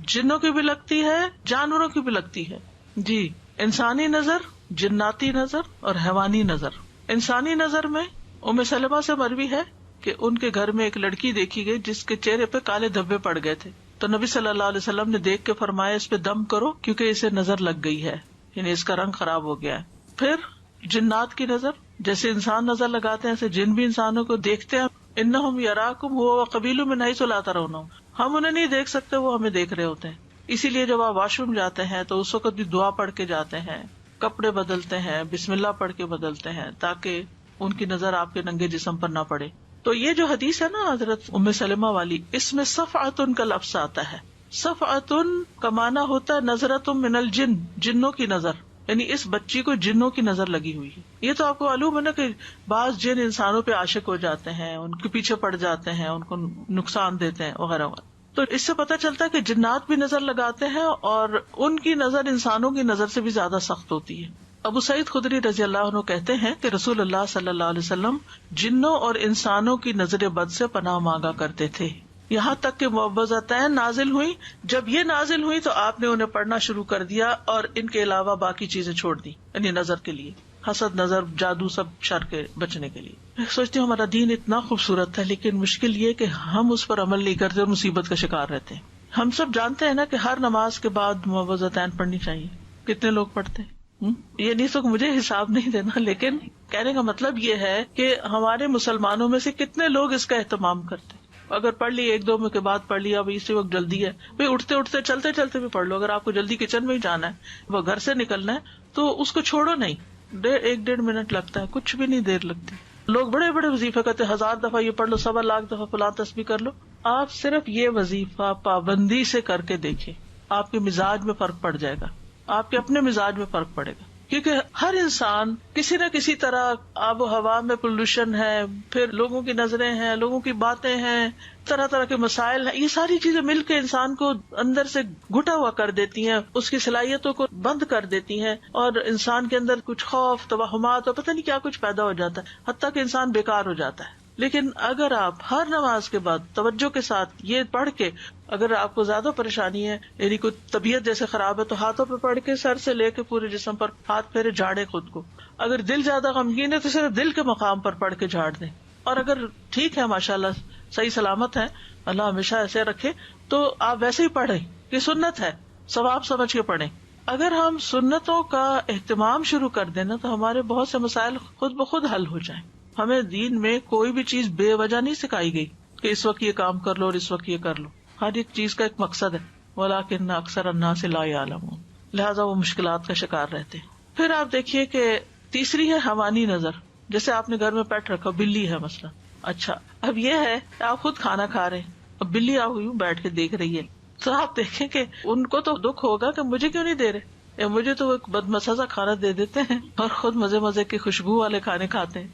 جنوں کی بھی لگتی ہے، جانوروں کی بھی لگتی ہے. جی، انسانی نظر، جناتی نظر اور حیوانی نظر. انسانی نظر میں ام سلمہ سے مروی ہے کہ ان کے گھر میں ایک لڑکی دیکھی گئی جس کے چہرے پہ کالے دھبے پڑ گئے تھے. تو نبی صلی اللہ علیہ وسلم نے دیکھ کے فرمایا اس پہ دم کرو کیونکہ اسے نظر لگ گئی ہے، یعنی اس کا رنگ خراب ہو گیا ہے. پھر جنات کی نظر، جیسے انسان نظر لگاتے ہیں ایسے جن بھی انسانوں کو دیکھتے ہیں. انہم یراکم هو وقبیل من حیث لا ترونہم، ہم انہیں نہیں دیکھ سکتے، وہ ہمیں دیکھ رہے ہوتے ہیں. اسی لیے جب آپ واش روم جاتے ہیں تو اس وقت بھی دعا پڑھ کے جاتے ہیں، کپڑے بدلتے ہیں، بسم اللہ پڑھ کے بدلتے ہیں تاکہ ان کی نظر آپ کے ننگے جسم پر نہ پڑے. تو یہ جو حدیث ہے نا حضرت ام سلمہ والی، اس میں صفعۃ کا لفظ آتا ہے. صفعۃ کا معنی ہوتا ہے نظرۃ من الجن، جنوں کی نظر، یعنی اس بچی کو جنوں کی نظر لگی ہوئی ہے. یہ تو آپ کو معلوم ہے نا کہ بعض جن انسانوں پہ عاشق ہو جاتے ہیں، ان کے پیچھے پڑ جاتے ہیں، ان کو نقصان دیتے ہیں وغیرہ وغیرہ. تو اس سے پتہ چلتا ہے کہ جنات بھی نظر لگاتے ہیں اور ان کی نظر انسانوں کی نظر سے بھی زیادہ سخت ہوتی ہے. ابو سعید خدری رضی اللہ عنہ کہتے ہیں کہ رسول اللہ صلی اللہ علیہ وسلم جنوں اور انسانوں کی نظر بد سے پناہ مانگا کرتے تھے، یہاں تک کہ معوذتین نازل ہوئی. جب یہ نازل ہوئی تو آپ نے انہیں پڑھنا شروع کر دیا اور ان کے علاوہ باقی چیزیں چھوڑ دی، یعنی نظر کے لیے. حسد، نظر، جادو، سب شر کے بچنے کے لیے. میں سوچتی ہوں ہمارا دین اتنا خوبصورت ہے، لیکن مشکل یہ کہ ہم اس پر عمل نہیں کرتے اور مصیبت کا شکار رہتے ہیں. ہم سب جانتے ہیں نا کہ ہر نماز کے بعد معوذتین پڑھنی چاہیے. کتنے لوگ پڑھتے ہیں؟ یہ نہیں تو مجھے حساب نہیں دینا، لیکن کہنے کا مطلب یہ ہے کہ ہمارے مسلمانوں میں سے کتنے لوگ اس کا اہتمام کرتے ہیں. اگر پڑھ لی ایک دو میں کے بعد پڑھ لیا، اب اسی وقت جلدی ہے، بھائی اٹھتے اٹھتے چلتے چلتے بھی پڑھ لو. اگر آپ کو جلدی کچن میں ہی جانا ہے، وہ گھر سے نکلنا ہے، تو اس کو چھوڑو نہیں. 1-1.5 منٹ لگتا ہے، کچھ بھی نہیں دیر لگتی. لوگ بڑے بڑے وظیفے کرتے 1000 دفعہ یہ پڑھ لو، 1.25 دفعہ فلاں تسبیح کر لو. آپ صرف یہ وظیفہ پابندی سے کر کے دیکھیں، آپ کے مزاج میں فرق پڑ جائے گا، آپ کے اپنے مزاج میں فرق پڑے گا. کیونکہ ہر انسان کسی نہ کسی طرح، آب و ہوا میں پولوشن ہے، پھر لوگوں کی نظریں ہیں، لوگوں کی باتیں ہیں، طرح طرح کے مسائل ہیں، یہ ساری چیزیں مل کے انسان کو اندر سے گھٹا ہوا کر دیتی ہیں، اس کی صلاحیتوں کو بند کر دیتی ہیں، اور انسان کے اندر کچھ خوف، توہمات اور پتہ نہیں کیا کچھ پیدا ہو جاتا ہے، حتیٰ کہ انسان بیکار ہو جاتا ہے. لیکن اگر آپ ہر نماز کے بعد توجہ کے ساتھ یہ پڑھ کے، اگر آپ کو زیادہ پریشانی ہے، یعنی کوئی طبیعت جیسے خراب ہے، تو ہاتھوں پہ پڑھ کے سر سے لے کے پورے جسم پر ہاتھ پھیرے، جھاڑے خود کو. اگر دل زیادہ غمگین ہے تو صرف دل کے مقام پر پڑھ کے جھاڑ دیں. اور اگر ٹھیک ہے، ماشاءاللہ صحیح سلامت ہے، اللہ ہمیشہ ایسے رکھے، تو آپ ویسے ہی پڑھیں. یہ سنت ہے، ثواب سمجھ کے پڑھیں. اگر ہم سنتوں کا اہتمام شروع کر دیں نا، تو ہمارے بہت سے مسائل خود بخود حل ہو جائیں. ہمیں دین میں کوئی بھی چیز بے وجہ نہیں سکھائی گئی کہ اس وقت یہ کام کر لو اور اس وقت یہ کر لو. ہر ایک چیز کا ایک مقصد ہے. وَلَٰكِنَّ أَكْثَرَ النَّاسِ لَا يَعْلَمُونَ. لہٰذا وہ مشکلات کا شکار رہتے ہیں. پھر آپ دیکھیے کہ تیسری ہے حوانی نظر. جیسے آپ نے گھر میں پیٹ رکھا، بلی ہے مثلا. اچھا، اب یہ ہے آپ خود کھانا کھا رہے ہیں، اب بلی آپ بیٹھ کے دیکھ رہی ہے، تو آپ دیکھیں کہ ان کو تو دکھ ہوگا کہ مجھے کیوں نہیں دے رہے، یا مجھے تو ایک بدمزہ کھانا دے دیتے ہیں اور خود مزے مزے کے خوشبو والے کھانے کھاتے ہیں.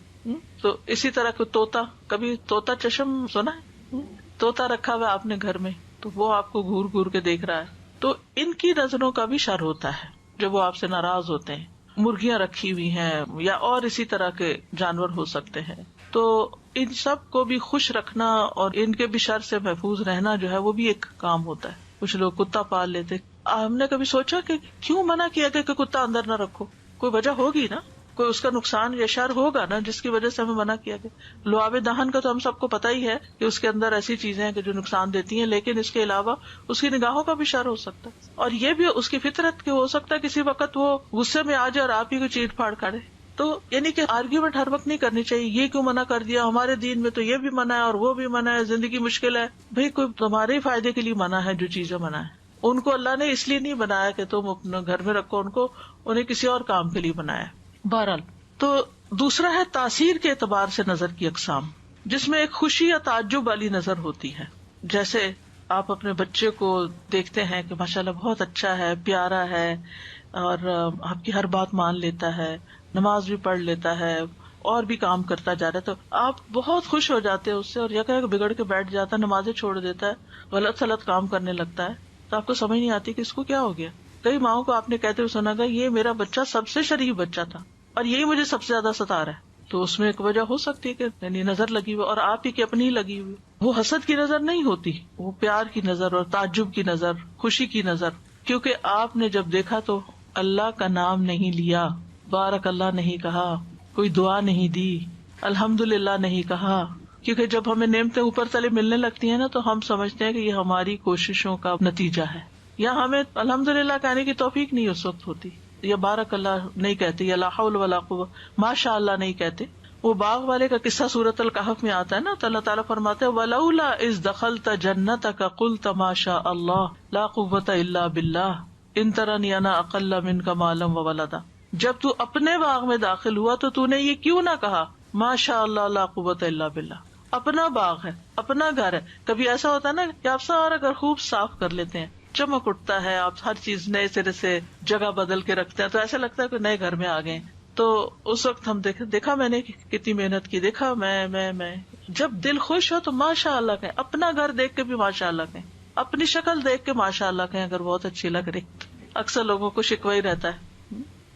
تو اسی طرح کو طوطا، کبھی طوطا چشم سنا ہے؟ طوطا رکھا ہوا آپ نے گھر میں، تو وہ آپ کو گھور گھور کے دیکھ رہا ہے. تو ان کی نظروں کا بھی شر ہوتا ہے جب وہ آپ سے ناراض ہوتے ہیں. مرغیاں رکھی ہوئی ہیں یا اور اسی طرح کے جانور ہو سکتے ہیں، تو ان سب کو بھی خوش رکھنا اور ان کے بھی شر سے محفوظ رہنا جو ہے وہ بھی ایک کام ہوتا ہے. کچھ لوگ کتا پال لیتے. ہم نے کبھی سوچا کہ کیوں منع کیا کہ کتا اندر نہ رکھو؟ کوئی وجہ ہوگی نا، کوئی اس کا نقصان یا شر ہوگا نا جس کی وجہ سے ہمیں منع کیا گیا. لعاب دہن کا تو ہم سب کو پتا ہی ہے کہ اس کے اندر ایسی چیزیں ہیں کہ جو نقصان دیتی ہیں، لیکن اس کے علاوہ اس کی نگاہوں کا بھی شر ہو سکتا ہے، اور یہ بھی اس کی فطرت کے ہو سکتا ہے کسی وقت وہ غصے میں آ جائے اور آپ ہی کو چیٹ پھاڑ کرے. تو یعنی کہ آرگیومنٹ ہر وقت نہیں کرنی چاہیے، یہ کیوں منع کر دیا، ہمارے دین میں تو یہ بھی منع ہے اور وہ بھی منع ہے، زندگی مشکل ہے. بھئی کوئی تمہارے ہی فائدے کے لیے منع ہے، جو چیزیں منع ہے ان کو اللہ نے اس لیے نہیں بنایا کہ تم اپنے گھر میں رکھو ان کو، انہیں کسی اور کام کے لیے بنایا. بہرحال تو دوسرا ہے تاثیر کے اعتبار سے نظر کی اقسام، جس میں ایک خوشی یا تعجب والی نظر ہوتی ہے. جیسے آپ اپنے بچے کو دیکھتے ہیں کہ ماشاءاللہ بہت اچھا ہے، پیارا ہے، اور آپ کی ہر بات مان لیتا ہے، نماز بھی پڑھ لیتا ہے اور بھی کام کرتا جا رہا ہے، تو آپ بہت خوش ہو جاتے ہیں اس سے، اور یکا بگڑ کے بیٹھ جاتا ہے، نمازیں چھوڑ دیتا ہے، غلط سلط کام کرنے لگتا ہے، تو آپ کو سمجھ نہیں آتی کہ اس کو کیا ہو گیا. کئی ماؤں کو آپ نے کہتے ہوئے سنا گا، یہ میرا بچہ سب سے شریف بچہ تھا اور یہی مجھے سب سے زیادہ ستا رہا ہے. تو اس میں ایک وجہ ہو سکتی ہے کہ یعنی نظر لگی ہوئی، اور آپ ہی کی اپنی ہی لگی ہوئی. وہ حسد کی نظر نہیں ہوتی، وہ پیار کی نظر اور تعجب کی نظر، خوشی کی نظر. کیونکہ آپ نے جب دیکھا تو اللہ کا نام نہیں لیا، بارک اللہ نہیں کہا، کوئی دعا نہیں دی، الحمدللہ نہیں کہا. کیونکہ جب ہمیں نعمتیں اوپر تلے ملنے لگتی ہیں نا، تو ہم سمجھتے ہیں کہ یہ ہماری کوششوں کا نتیجہ ہے، یا ہمیں الحمدللہ کہنے کی توفیق نہیں اس وقت ہوتی، یا بارک اللہ نہیں کہتے، یا لا حول ولا قوة ماشاء اللہ نہیں کہتے. وہ باغ والے کا قصہ سورۃ الکہف میں آتا ہے نا، تو اللہ تعالیٰ فرماتے ہیں وَلَوْلَا إِذْ دَخَلْتَ جَنَّتَكَ قُلْتَ مَا شَاءَ اللَّهُ لَا قُوَّةَ إِلَّا بِاللَّهِ إِن تَرَنِي أَنَا أَقَلَّ مِنْكَ مَالًا وَوَلَدًا. جب تو اپنے باغ میں داخل ہوا تو تو نے یہ کیوں نہ کہا ما شاء اللہ لا قوة إلا باللہ. اپنا باغ ہے، اپنا گھر ہے. کبھی ایسا ہوتا ہے نا کہ آپ سارا گھر خوب صاف کر لیتے ہیں، چمک اٹھتا ہے، آپ ہر چیز نئے سرے سے جگہ بدل کے رکھتے ہیں، تو ایسا لگتا ہے کہ نئے گھر میں آ گئے. تو اس وقت ہم دیکھا میں نے کتنی محنت کی، دیکھا میں جب دل خوش ہو تو ماشاء اللہ کہیں، اپنا گھر دیکھ کے بھی ماشاء اللہ کہیں، اپنی شکل دیکھ کے ماشاء اللہ کہیں اگر بہت اچھی لگ رہی. اکثر لوگوں کو شکوہ ہی رہتا ہے.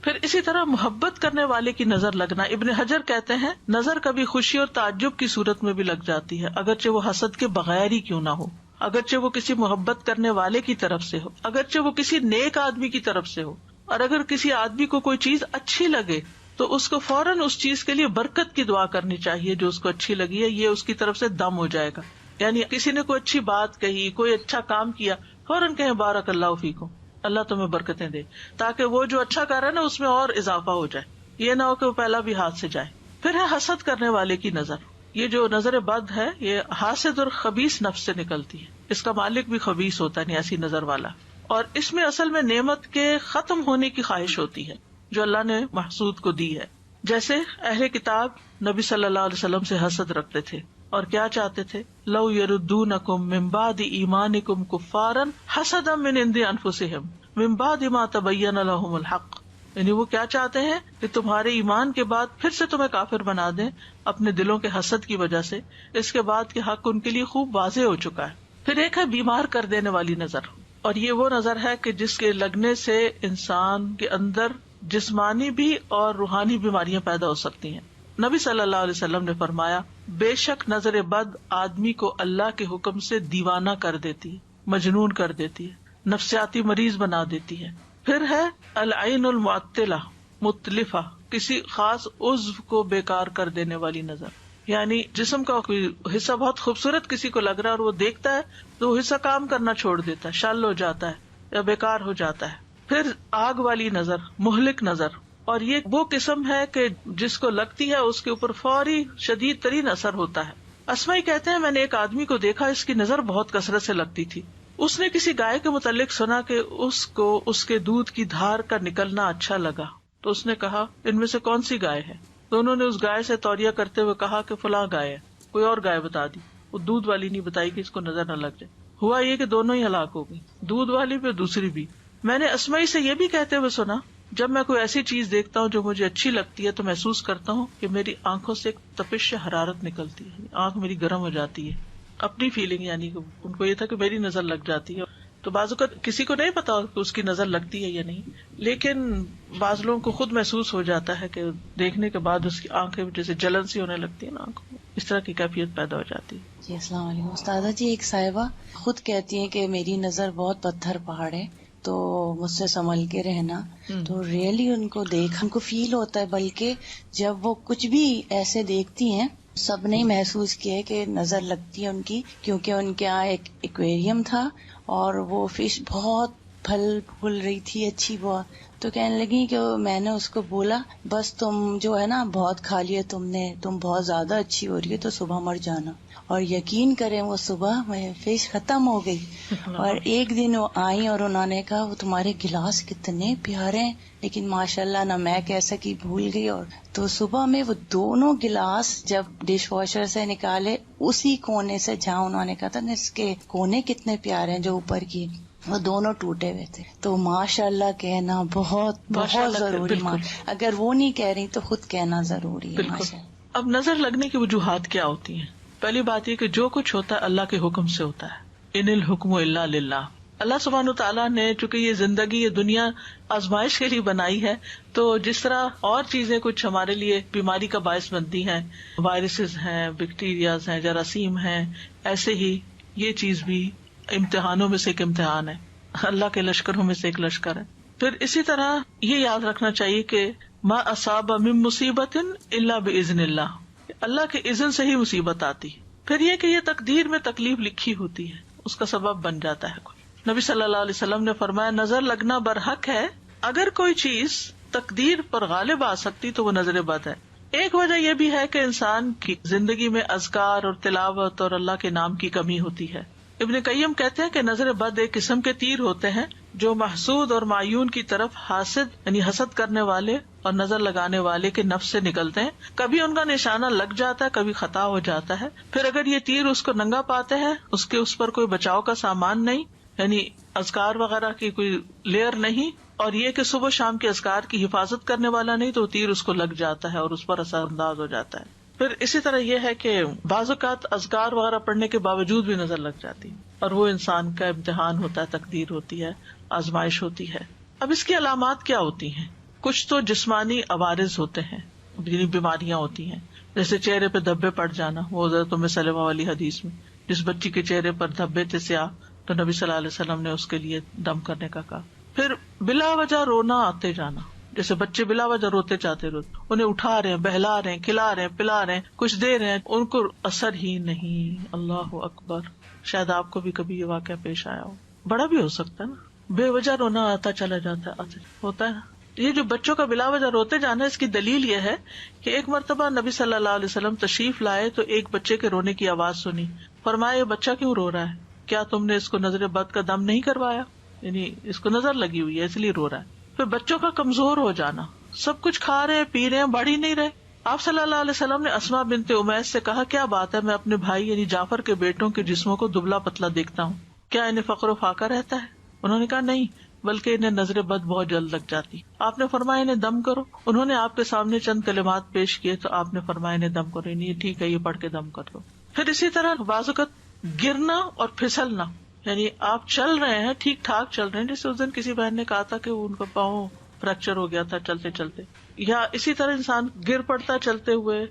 پھر اسی طرح محبت کرنے والے کی نظر لگنا. ابن حجر کہتے ہیں نظر کبھی خوشی اور تعجب کی صورت میں بھی لگ جاتی ہے، اگرچہ وہ حسد کے بغیر ہی کیوں نہ ہو، اگرچہ وہ کسی محبت کرنے والے کی طرف سے ہو، اگرچہ وہ کسی نیک آدمی کی طرف سے ہو. اور اگر کسی آدمی کو کوئی چیز اچھی لگے تو اس کو فوراً اس چیز کے لیے برکت کی دعا کرنی چاہیے جو اس کو اچھی لگی ہے. یہ اس کی طرف سے دم ہو جائے گا. یعنی کسی نے کوئی اچھی بات کہی, کوئی اچھا کام کیا, فوراً کہیں بارک اللہ فیکم, اللہ تمہیں برکتیں دے, تاکہ وہ جو اچھا کر رہا ہے نا اس میں اور اضافہ ہو جائے. یہ نہ ہو کہ وہ پہلا بھی ہاتھ سے جائے. پھر ہے حسد کرنے والے کی نظر. یہ جو نظر بد ہے یہ حاسد اور خبیث نفس سے نکلتی ہے. اس کا مالک بھی خبیث ہوتا ہے, نہیں ایسی نظر والا. اور اس میں اصل میں نعمت کے ختم ہونے کی خواہش ہوتی ہے جو اللہ نے محسود کو دی ہے. جیسے اہل کتاب نبی صلی اللہ علیہ وسلم سے حسد رکھتے تھے اور کیا چاہتے تھے, لو یردونکم من بعد ایمانکم کفارا حسدا من عند انفسہم من بعد ما تبین لہم الحق. یعنی وہ کیا چاہتے ہیں کہ تمہارے ایمان کے بعد پھر سے تمہیں کافر بنا دیں اپنے دلوں کے حسد کی وجہ سے, اس کے بعد کہ حق ان کے لیے خوب واضح ہو چکا ہے. پھر ایک ہے بیمار کر دینے والی نظر, اور یہ وہ نظر ہے کہ جس کے لگنے سے انسان کے اندر جسمانی بھی اور روحانی بیماریاں پیدا ہو سکتی ہیں. نبی صلی اللہ علیہ وسلم نے فرمایا, بے شک نظر بد آدمی کو اللہ کے حکم سے دیوانہ کر دیتی, مجنون کر دیتی ہے, نفسیاتی مریض بنا دیتی ہے. پھر ہے العین المعطلہ متلفہ, کسی خاص عضو کو بیکار کر دینے والی نظر. یعنی جسم کا کوئی حصہ بہت خوبصورت کسی کو لگ رہا ہے اور وہ دیکھتا ہے تو وہ حصہ کام کرنا چھوڑ دیتا ہے, شل ہو جاتا ہے یا بیکار ہو جاتا ہے. پھر آگ والی نظر, مہلک نظر, اور یہ وہ قسم ہے کہ جس کو لگتی ہے اس کے اوپر فوری شدید ترین اثر ہوتا ہے. اسمائی کہتے ہیں, میں نے ایک آدمی کو دیکھا, اس کی نظر بہت کثرت سے لگتی تھی. اس نے کسی گائے کے متعلق سنا کہ اس کو اس کے دودھ کی دھار کا نکلنا اچھا لگا, تو اس نے کہا ان میں سے کون سی گائے ہے؟ تو انہوں نے اس گائے سے توریہ کرتے ہوئے کہا کہ فلاں گائے ہے. کوئی اور گائے بتا دی, وہ دودھ والی نہیں بتائی کہ اس کو نظر نہ لگ جائے. ہوا یہ کہ دونوں ہی ہلاک ہو گئی, دودھ والی بھی دوسری بھی. میں نے اسمائی سے یہ بھی کہتے ہوئے سنا, جب میں کوئی ایسی چیز دیکھتا ہوں جو مجھے اچھی لگتی ہے تو محسوس کرتا ہوں کہ میری آنکھوں سے ایک تپش حرارت نکلتی ہے, آنکھ میری گرم ہو جاتی ہے. اپنی فیلنگ, یعنی ان کو یہ تھا کہ میری نظر لگ جاتی ہے. تو بعض اوقات کسی کو نہیں پتا کہ اس کی نظر لگتی ہے یا نہیں, لیکن بعض لوگوں کو خود محسوس ہو جاتا ہے کہ دیکھنے کے بعد اس کی آنکھیں جیسے جلن سی ہونے لگتی ہے نا آنکھوں میں, اس طرح کی کیفیت پیدا ہو جاتی ہے. جی السلام علیکم. استاذہ جی, ایک صاحبہ خود کہتی ہیں کہ میری نظر بہت پتھر پہاڑ ہے, تو مجھ سے سنبھل کے رہنا. تو ریئلی ان کو دیکھ ان کو فیل ہوتا ہے, بلکہ جب وہ کچھ بھی ایسے دیکھتی ہیں, سب نے محسوس کیا ہے کہ نظر لگتی ہے ان کی, کیونکہ ان کے یہاں ایک ایکویریم تھا اور وہ فش بہت پھل پھول رہی تھی اچھی بہت. تو کہنے لگی کہ میں نے اس کو بولا بس تم جو ہے نا بہت کھا لیا تم نے, تم بہت زیادہ اچھی ہو رہی ہے تو صبح مر جانا. اور یقین کریں وہ صبح میں فش ختم ہو گئی. اور ایک دن وہ آئی اور انہوں نے کہا وہ تمہارے گلاس کتنے پیارے ہیں, لیکن ماشاءاللہ نہ میں کہہ سکی, بھول گئی. اور تو صبح میں وہ دونوں گلاس جب ڈش واشر سے نکالے, اسی کونے سے جہاں انہوں نے کہا تھا نا اس کے کونے کتنے پیارے ہیں جو اوپر کی, وہ دونوں ٹوٹے ہوئے تھے. تو ماشاء اللہ کہنا بہت بہت ضروری. اگر وہ نہیں کہہ رہی تو خود کہنا ضروری ہے. اب نظر لگنے کی وجوہات کیا ہوتی ہیں؟ پہلی بات یہ کہ جو کچھ ہوتا ہے اللہ کے حکم سے ہوتا ہے. ان الحکم الا للہ. اللہ سبحانہ تعالیٰ نے چونکہ یہ زندگی یہ دنیا آزمائش کے لیے بنائی ہے, تو جس طرح اور چیزیں کچھ ہمارے لیے بیماری کا باعث بنتی ہیں, وائرسز ہیں, بیکٹیریاز ہیں, جراثیم ہیں, ایسے ہی یہ چیز بھی امتحانوں میں سے ایک امتحان ہے, اللہ کے لشکروں میں سے ایک لشکر ہے. پھر اسی طرح یہ یاد رکھنا چاہیے کہ ما اصاب من مصیبت الا باذن اللہ, اللہ کے اذن سے ہی مصیبت آتی. پھر یہ کہ یہ تقدیر میں تکلیف لکھی ہوتی ہے, اس کا سبب بن جاتا ہے کوئی. نبی صلی اللہ علیہ وسلم نے فرمایا نظر لگنا برحق ہے, اگر کوئی چیز تقدیر پر غالب آ سکتی تو وہ نظر بد ہے. ایک وجہ یہ بھی ہے کہ انسان کی زندگی میں اذکار اور تلاوت اور اللہ کے نام کی کمی ہوتی ہے. ابن قیم کہتے ہیں کہ نظر بد ایک قسم کے تیر ہوتے ہیں جو محسود اور معیون کی طرف حاسد یعنی حسد کرنے والے اور نظر لگانے والے کے نفس سے نکلتے ہیں. کبھی ان کا نشانہ لگ جاتا ہے, کبھی خطا ہو جاتا ہے. پھر اگر یہ تیر اس کو ننگا پاتے ہیں, اس پر کوئی بچاؤ کا سامان نہیں, یعنی اذکار وغیرہ کی کوئی لیئر نہیں, اور یہ کہ صبح شام کے اذکار کی حفاظت کرنے والا نہیں, تو تیر اس کو لگ جاتا ہے اور اس پر اثر انداز ہو جاتا ہے. پھر اسی طرح یہ ہے کہ بعض اوقات اذکار وغیرہ پڑھنے کے باوجود بھی نظر لگ جاتی, اور وہ انسان کا امتحان ہوتا ہے, تقدیر ہوتی ہے, آزمائش ہوتی ہے. اب اس کی علامات کیا ہوتی ہیں؟ کچھ تو جسمانی عوارض ہوتے ہیں, یعنی بیماریاں ہوتی ہیں, جیسے چہرے پہ دھبے پڑ جانا. وہ حضرت ام سلمہ والی حدیث میں جس بچی کے چہرے پر دھبے تھے سیاہ, تو نبی صلی اللہ علیہ وسلم نے اس کے لیے دم کرنے کا کہا. پھر بلا وجہ رونا آتے جانا, جیسے بچے بلا وجہ روتے چاہتے روتے، انہیں اٹھا رہے ہیں، بہلا رہے ہیں، کھلا رہے ہیں، پلا رہے ہیں، کچھ دے رہے ہیں، ان کو اثر ہی نہیں. اللہ اکبر. شاید آپ کو بھی کبھی یہ واقعہ پیش آیا ہو، بڑا بھی ہو سکتا ہے نا، بے وجہ رونا آتا چلا جاتا ہے، ہوتا ہے نا. یہ جو بچوں کا بلا وجہ روتے جانا، اس کی دلیل یہ ہے کہ ایک مرتبہ نبی صلی اللہ علیہ وسلم تشریف لائے تو ایک بچے کے رونے کی آواز سنی. فرمایا یہ بچہ کیوں رو رہا ہے؟ کیا تم نے اس کو نظر بد کا دم نہیں کروایا؟ یعنی اس کو نظر لگی ہوئی ہے اس لیے رو رہا ہے. پھر بچوں کا کمزور ہو جانا، سب کچھ کھا رہے ہیں، پی رہے ہیں، بڑھ ہی نہیں رہے. آپ صلی اللہ علیہ وسلم نے اسماء بنت امیس سے کہا کیا بات ہے، میں اپنے بھائی یعنی جعفر کے بیٹوں کے جسموں کو دبلا پتلا دیکھتا ہوں، کیا انہیں فقر و فاقہ رہتا ہے؟ انہوں نے کہا نہیں، بلکہ انہیں نظر بد بہت جلد لگ جاتی. آپ نے فرمایا انہیں دم کرو. انہوں نے آپ کے سامنے چند کلمات پیش کیے تو آپ نے فرمایا انہیں دم کرو. نہیں ٹھیک ہے، یہ پڑھ کے دم کر دو. پھر اسی طرح بعض اوقات گرنا اور پھسلنا، یعنی آپ چل رہے ہیں، ٹھیک ٹھاک چل رہے ہیں، جیسے اس دن کسی بہن نے کہا تھا کہ ان کا پاؤں فریکچر ہو گیا تھا چلتے چلتے، یا اسی طرح انسان گر پڑتا چلتے ہوئے،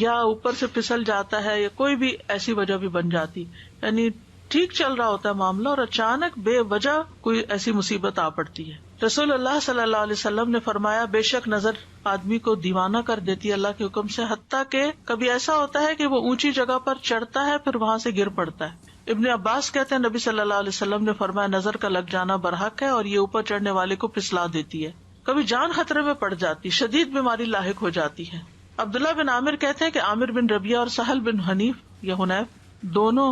یا اوپر سے پھسل جاتا ہے، یا کوئی بھی ایسی وجہ بھی بن جاتی، یعنی ٹھیک چل رہا ہوتا ہے معاملہ اور اچانک بے وجہ کوئی ایسی مصیبت آ پڑتی ہے. رسول اللہ صلی اللہ علیہ وسلم نے فرمایا بے شک نظر آدمی کو دیوانہ کر دیتی ہے اللہ کے حکم سے، حتیٰ کہ کبھی ایسا ہوتا ہے کہ وہ اونچی جگہ پر چڑھتا ہے پھر وہاں سے گر پڑتا ہے. ابن عباس کہتے ہیں نبی صلی اللہ علیہ وسلم نے فرمایا نظر کا لگ جانا برحق ہے اور یہ اوپر چڑھنے والے کو پھسلا دیتی ہے. کبھی جان خطرے میں پڑ جاتی، شدید بیماری لاحق ہو جاتی ہے. عبداللہ بن عامر کہتے ہیں کہ عامر بن ربیعہ اور سہل بن حنیف یا حنیف دونوں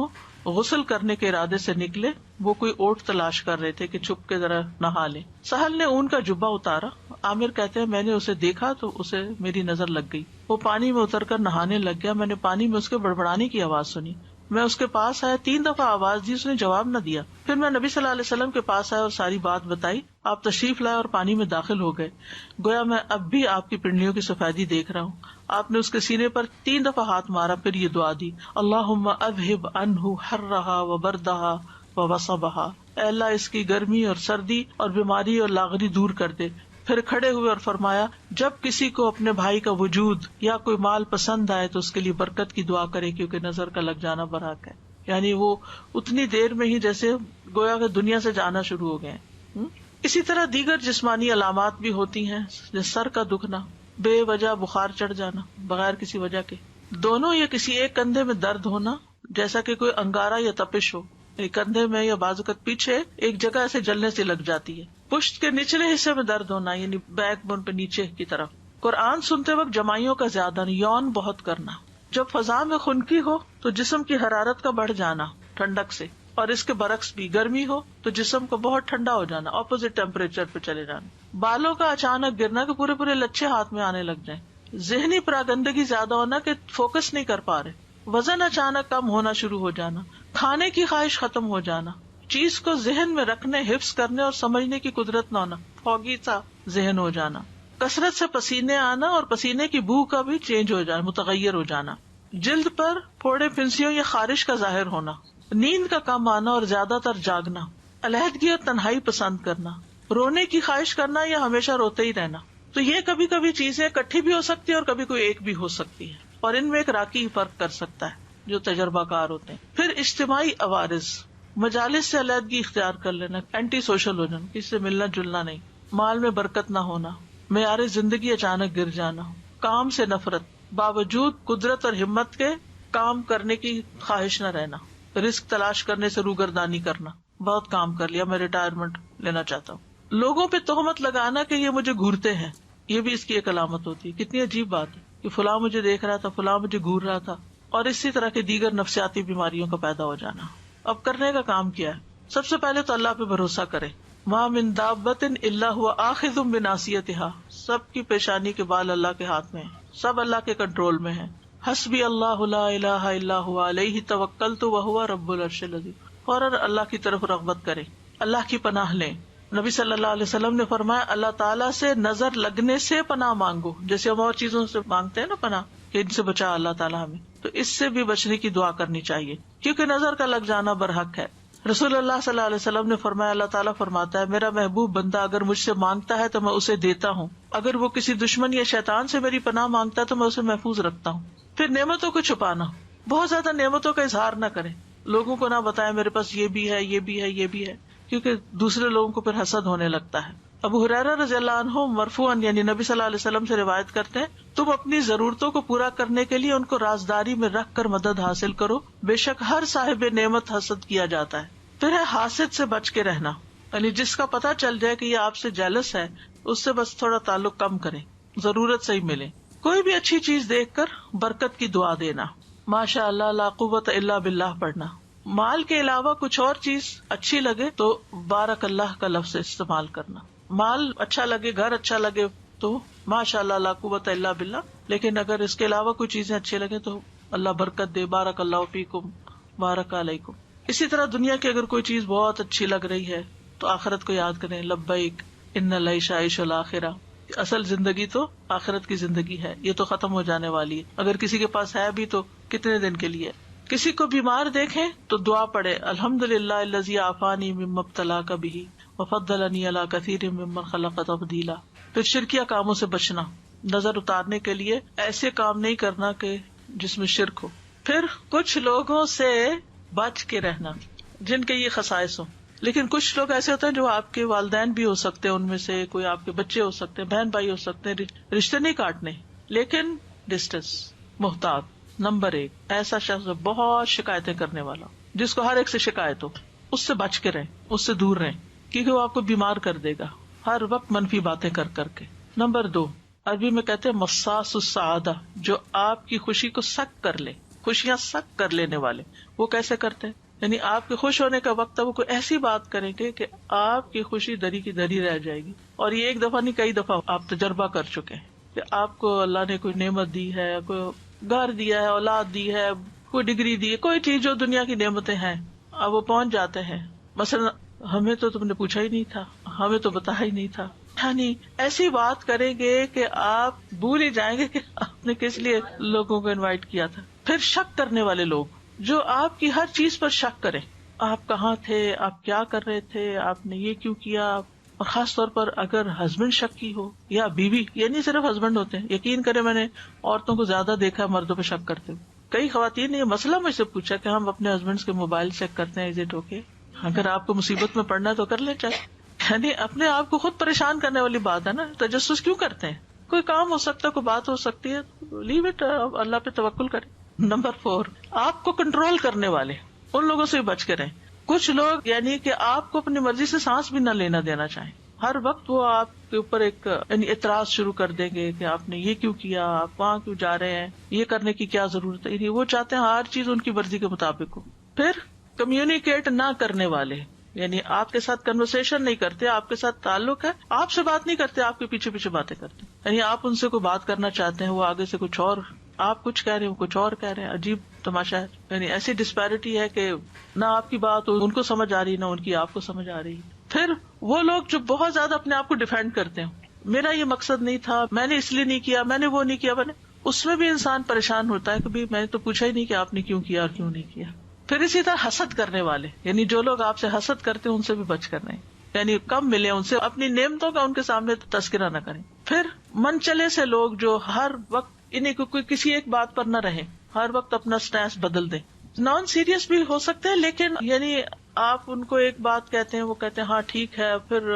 غسل کرنے کے ارادے سے نکلے. وہ کوئی اوٹ تلاش کر رہے تھے کہ چھپ کے ذرا نہا لیں. سہل نے اون کا جبہ اتارا. عامر کہتے ہیں میں نے اسے دیکھا تو اسے میری نظر لگ گئی. وہ پانی میں اتر کر نہانے لگ گیا. میں نے پانی میں اس کے بڑبڑانے کی آواز سنی. میں اس کے پاس آیا، 3 دفعہ آواز دی، اس نے جواب نہ دیا. پھر میں نبی صلی اللہ علیہ وسلم کے پاس آیا اور ساری بات بتائی. آپ تشریف لائے اور پانی میں داخل ہو گئے. گویا میں اب بھی آپ کی پنڈلیوں کی سفیدی دیکھ رہا ہوں. آپ نے اس کے سینے پر 3 دفعہ ہاتھ مارا، پھر یہ دعا دی اللہم اذہب عنہ حرہا وبردہا ووصبہا. اے اللہ اس کی گرمی اور سردی اور بیماری اور لاغری دور کر دے. پھر کھڑے ہوئے اور فرمایا جب کسی کو اپنے بھائی کا وجود یا کوئی مال پسند آئے تو اس کے لیے برکت کی دعا کرے کیونکہ نظر کا لگ جانا برحق ہے. یعنی وہ اتنی دیر میں ہی جیسے گویا کہ دنیا سے جانا شروع ہو گئے. اسی طرح دیگر جسمانی علامات بھی ہوتی ہیں، جیسے سر کا دکھنا، بے وجہ بخار چڑھ جانا بغیر کسی وجہ کے، دونوں یا کسی ایک کندھے میں درد ہونا جیسا کہ کوئی انگارہ یا تپش ہو، کندھے میں یا بازو کا پیچھے ایک جگہ ایسے جلنے سے لگ جاتی ہے. پشت کے نچلے حصے میں درد ہونا یعنی بیک بون پہ نیچے کی طرف. قرآن سنتے وقت جمائیوں کا زیادہ یون بہت کرنا. جب فضا میں خنکی ہو تو جسم کی حرارت کا بڑھ جانا ٹھنڈک سے، اور اس کے برعکس بھی گرمی ہو تو جسم کو بہت ٹھنڈا ہو جانا، اپوزٹ ٹیمپریچر پہ چلے جانا. بالوں کا اچانک گرنا کہ پورے پورے لچھے ہاتھ میں آنے لگ جائیں. ذہنی پراگندگی زیادہ ہونا کہ فوکس نہیں کر پا رہے. وزن اچانک کم ہونا شروع ہو جانا. کھانے کی خواہش ختم ہو جانا. چیز کو ذہن میں رکھنے، حفظ کرنے اور سمجھنے کی قدرت نہ ہونا، فوگی سا ذہن ہو جانا. کثرت سے پسینے آنا اور پسینے کی بو کا بھی چینج ہو جانا، متغیر ہو جانا. جلد پر پھوڑے پھنسیوں یا خارش کا ظاہر ہونا. نیند کا کم آنا اور زیادہ تر جاگنا. علیحدگی اور تنہائی پسند کرنا. رونے کی خواہش کرنا یا ہمیشہ روتے ہی رہنا. تو یہ کبھی کبھی چیزیں اکٹھی بھی ہو سکتی ہے اور کبھی کوئی ایک بھی ہو سکتی ہے، اور ان میں ایک راکی فرق کر سکتا ہے جو تجربہ کار ہوتے ہیں. پھر اجتماعی عوارض، مجالس سے علیحدگی اختیار کر لینا، اینٹی سوشل ہو جانا، کسی سے ملنا جلنا نہیں. مال میں برکت نہ ہونا، معیار زندگی اچانک گر جانا. کام سے نفرت، باوجود قدرت اور ہمت کے کام کرنے کی خواہش نہ رہنا. رزق تلاش کرنے سے روگردانی کرنا، بہت کام کر لیا، میں ریٹائرمنٹ لینا چاہتا ہوں. لوگوں پہ تہمت لگانا کہ یہ مجھے گھورتے ہیں، یہ بھی اس کی ایک علامت ہوتی ہے. کتنی عجیب بات ہے کہ فلاں مجھے دیکھ رہا تھا، فلاں مجھے گھور رہا تھا. اور اسی طرح کے دیگر نفسیاتی بیماریوں کا پیدا ہو جانا. اب کرنے کا کام کیا ہے؟ سب سے پہلے تو اللہ پہ بھروسہ کرے. مَا مِن دَابَّةٍ إِلَّا هُوَ آخِذٌ بِنَاصِيَتِهَا. سب کی پیشانی کے بال اللہ کے ہاتھ میں ہیں، سب اللہ کے کنٹرول میں ہیں. حسبی اللہ لا الہ الا هو علیہ توکلت وہو رب العرش العظیم. فوراً اللہ کی طرف رغبت کرے، اللہ کی پناہ لیں. نبی صلی اللہ علیہ وسلم نے فرمایا اللہ تعالیٰ سے نظر لگنے سے پناہ مانگو، جیسے ہم اور چیزوں سے مانگتے ہیں نا پناہ کہ ان سے بچا اللہ تعالیٰ ہمیں، تو اس سے بھی بچنے کی دعا کرنی چاہیے کیونکہ نظر کا لگ جانا برحق ہے. رسول اللہ صلی اللہ علیہ وسلم نے فرمایا اللہ تعالیٰ فرماتا ہے میرا محبوب بندہ اگر مجھ سے مانگتا ہے تو میں اسے دیتا ہوں، اگر وہ کسی دشمن یا شیطان سے میری پناہ مانگتا ہے تو میں اسے محفوظ رکھتا ہوں. پھر نعمتوں کو چھپانا، بہت زیادہ نعمتوں کا اظہار نہ کریں، لوگوں کو نہ بتائیں میرے پاس یہ بھی ہے، یہ بھی ہے، یہ بھی ہے، کیونکہ دوسرے لوگوں کو پھر حسد ہونے لگتا ہے. ابو ہریرہ رضی اللہ عنہ مرفوعاً یعنی نبی صلی اللہ علیہ وسلم سے روایت کرتے ہیں، تم اپنی ضرورتوں کو پورا کرنے کے لیے ان کو رازداری میں رکھ کر مدد حاصل کرو، بے شک ہر صاحب نعمت حسد کیا جاتا ہے۔ پھر ہے حاسد سے بچ کے رہنا، یعنی جس کا پتہ چل جائے کہ یہ آپ سے جیلس ہے، اس سے بس تھوڑا تعلق کم کریں، ضرورت سے ہی ملے۔ کوئی بھی اچھی چیز دیکھ کر برکت کی دعا دینا، ماشاء اللہ لا قوت الا باللہ پڑھنا۔ مال کے علاوہ کچھ اور چیز اچھی لگے تو بارک اللہ کا لفظ استعمال کرنا۔ مال اچھا لگے، گھر اچھا لگے تو ماشاء اللہ لا قوت الا باللہ، لیکن اگر اس کے علاوہ کوئی چیزیں اچھی لگے تو اللہ برکت دے، بارک اللہ فیکم بارک علیکم۔ اسی طرح دنیا کی اگر کوئی چیز بہت اچھی لگ رہی ہے تو آخرت کو یاد کریں، لبیک ان العیش عیش الاخرہ، اصل زندگی تو آخرت کی زندگی ہے، یہ تو ختم ہو جانے والی ہے، اگر کسی کے پاس ہے بھی تو کتنے دن کے لیے۔ کسی کو بیمار دیکھیں تو دعا پڑھے، الحمدللہ الذی عافانی مما ابتلاک بہ وفضلنی علی کثیر ممن خلق تفضیلا۔ پھر شرکیہ کاموں سے بچنا، نظر اتارنے کے لیے ایسے کام نہیں کرنا کہ جس میں شرک ہو۔ پھر کچھ لوگوں سے بچ کے رہنا جن کے یہ خصائص ہوں، لیکن کچھ لوگ ایسے ہوتے ہیں جو آپ کے والدین بھی ہو سکتے ہیں، ان میں سے کوئی آپ کے بچے ہو سکتے ہیں، بہن بھائی ہو سکتے ہیں، رشتے نہیں کاٹنے، لیکن ڈسٹنس، محتاط۔ نمبر 1 ایسا شخص بہت شکایتیں کرنے والا، جس کو ہر ایک سے شکایت ہو، اس سے بچ کے رہیں، اس سے دور رہیں، کیونکہ وہ آپ کو بیمار کر دے گا ہر وقت منفی باتیں کر کر کے۔ نمبر 2 عربی میں کہتے ہیں مصاص السعادہ، جو آپ کی خوشی کو سک کر لے، خوشیاں سک کر لینے والے۔ وہ کیسے کرتے ہیں؟ یعنی آپ کے خوش ہونے کا وقت ہے، وہ کوئی ایسی بات کریں گے کہ آپ کی خوشی دری کی دری رہ جائے گی۔ اور یہ ایک دفعہ نہیں، کئی دفعہ آپ تجربہ کر چکے ہیں کہ آپ کو اللہ نے کوئی نعمت دی ہے، کوئی گھر دیا ہے، اولاد دی ہے، کوئی ڈگری دی ہے، کوئی چیز جو دنیا کی نعمتیں ہیں، اب وہ پہنچ جاتے ہیں، مثلا ہمیں تو تم نے پوچھا ہی نہیں تھا، ہمیں تو بتایا ہی نہیں تھا، یعنی ایسی بات کریں گے کہ آپ بھول ہی جائیں گے کہ آپ نے کس لیے لوگوں کو انوائٹ کیا تھا۔ پھر شک کرنے والے لوگ جو آپ کی ہر چیز پر شک کریں، آپ کہاں تھے، آپ کیا کر رہے تھے، آپ نے یہ کیوں کیا۔ اور خاص طور پر اگر ہسبینڈ شکی ہو یا بیوی، یہ نہیں صرف ہسبینڈ ہوتے ہیں، یقین کرے میں نے عورتوں کو زیادہ دیکھا مردوں پہ شک کرتے ہوئے۔ کئی خواتین نے یہ مسئلہ مجھ سے پوچھا کہ ہم اپنے ہسبینڈ کے موبائل چیک کرتے ہیں، از اٹ اوکے؟ اگر آپ کو مصیبت میں پڑنا ہے تو کر لیں چیک، یعنی اپنے آپ کو خود پریشان کرنے والی بات ہے نا، تجسس کیوں کرتے ہیں؟ کوئی کام ہو سکتا ہے، کوئی بات ہو سکتی ہے، لیو اٹ، اللہ پہ توکل کریں۔ نمبر 4 آپ کو کنٹرول کرنے والے، ان لوگوں سے بچ کے رہیں۔ کچھ لوگ یعنی کہ آپ کو اپنی مرضی سے سانس بھی نہ لینا دینا چاہیں، ہر وقت وہ آپ کے اوپر ایک یعنی اعتراض شروع کر دیں گے کہ آپ نے یہ کیوں کیا، آپ وہاں کیوں جا رہے ہیں، یہ کرنے کی کیا ضرورت ہے، یعنی وہ چاہتے ہیں ہر چیز ان کی مرضی کے مطابق ہو۔ پھر کمیونیکیٹ نہ کرنے والے، یعنی آپ کے ساتھ کنورسیشن نہیں کرتے، آپ کے ساتھ تعلق ہے، آپ سے بات نہیں کرتے، آپ کے پیچھے پیچھے باتیں کرتے، یعنی آپ ان سے کوئی بات کرنا چاہتے ہیں، وہ آگے سے کچھ اور، آپ کچھ کہہ رہے ہیں، کچھ اور کہہ رہے ہیں، عجیب تماشا ہے، یعنی ایسی ڈسپیرٹی ہے کہ نہ آپ کی بات ان کو سمجھ آ رہی، نہ ان کی آپ کو سمجھ آ رہی۔ پھر وہ لوگ جو بہت زیادہ اپنے آپ کو ڈیفینڈ کرتے ہیں، میرا یہ مقصد نہیں تھا، میں نے اس لیے نہیں کیا، میں نے وہ نہیں کیا، اس میں بھی انسان پریشان ہوتا ہے کہ میں نے تو پوچھا ہی نہیں کہ آپ نے کیوں کیا اور کیوں نہیں کیا۔ پھر اسی طرح حسد کرنے والے، یعنی جو لوگ آپ سے حسد کرتے ہیں ان سے بھی بچ کر رہیں، یعنی کم ملے ان سے، اپنی نعمتوں کا ان کے سامنے تذکرہ نہ کریں۔ پھر من چلے سے لوگ جو ہر وقت انہیں کوئی کسی ایک بات پر نہ رہے، ہر وقت اپنا سٹینس بدل دیں، نان سیریس بھی ہو سکتے ہیں، لیکن یعنی آپ ان کو ایک بات کہتے ہیں، وہ کہتے ہیں ہاں ٹھیک ہے، پھر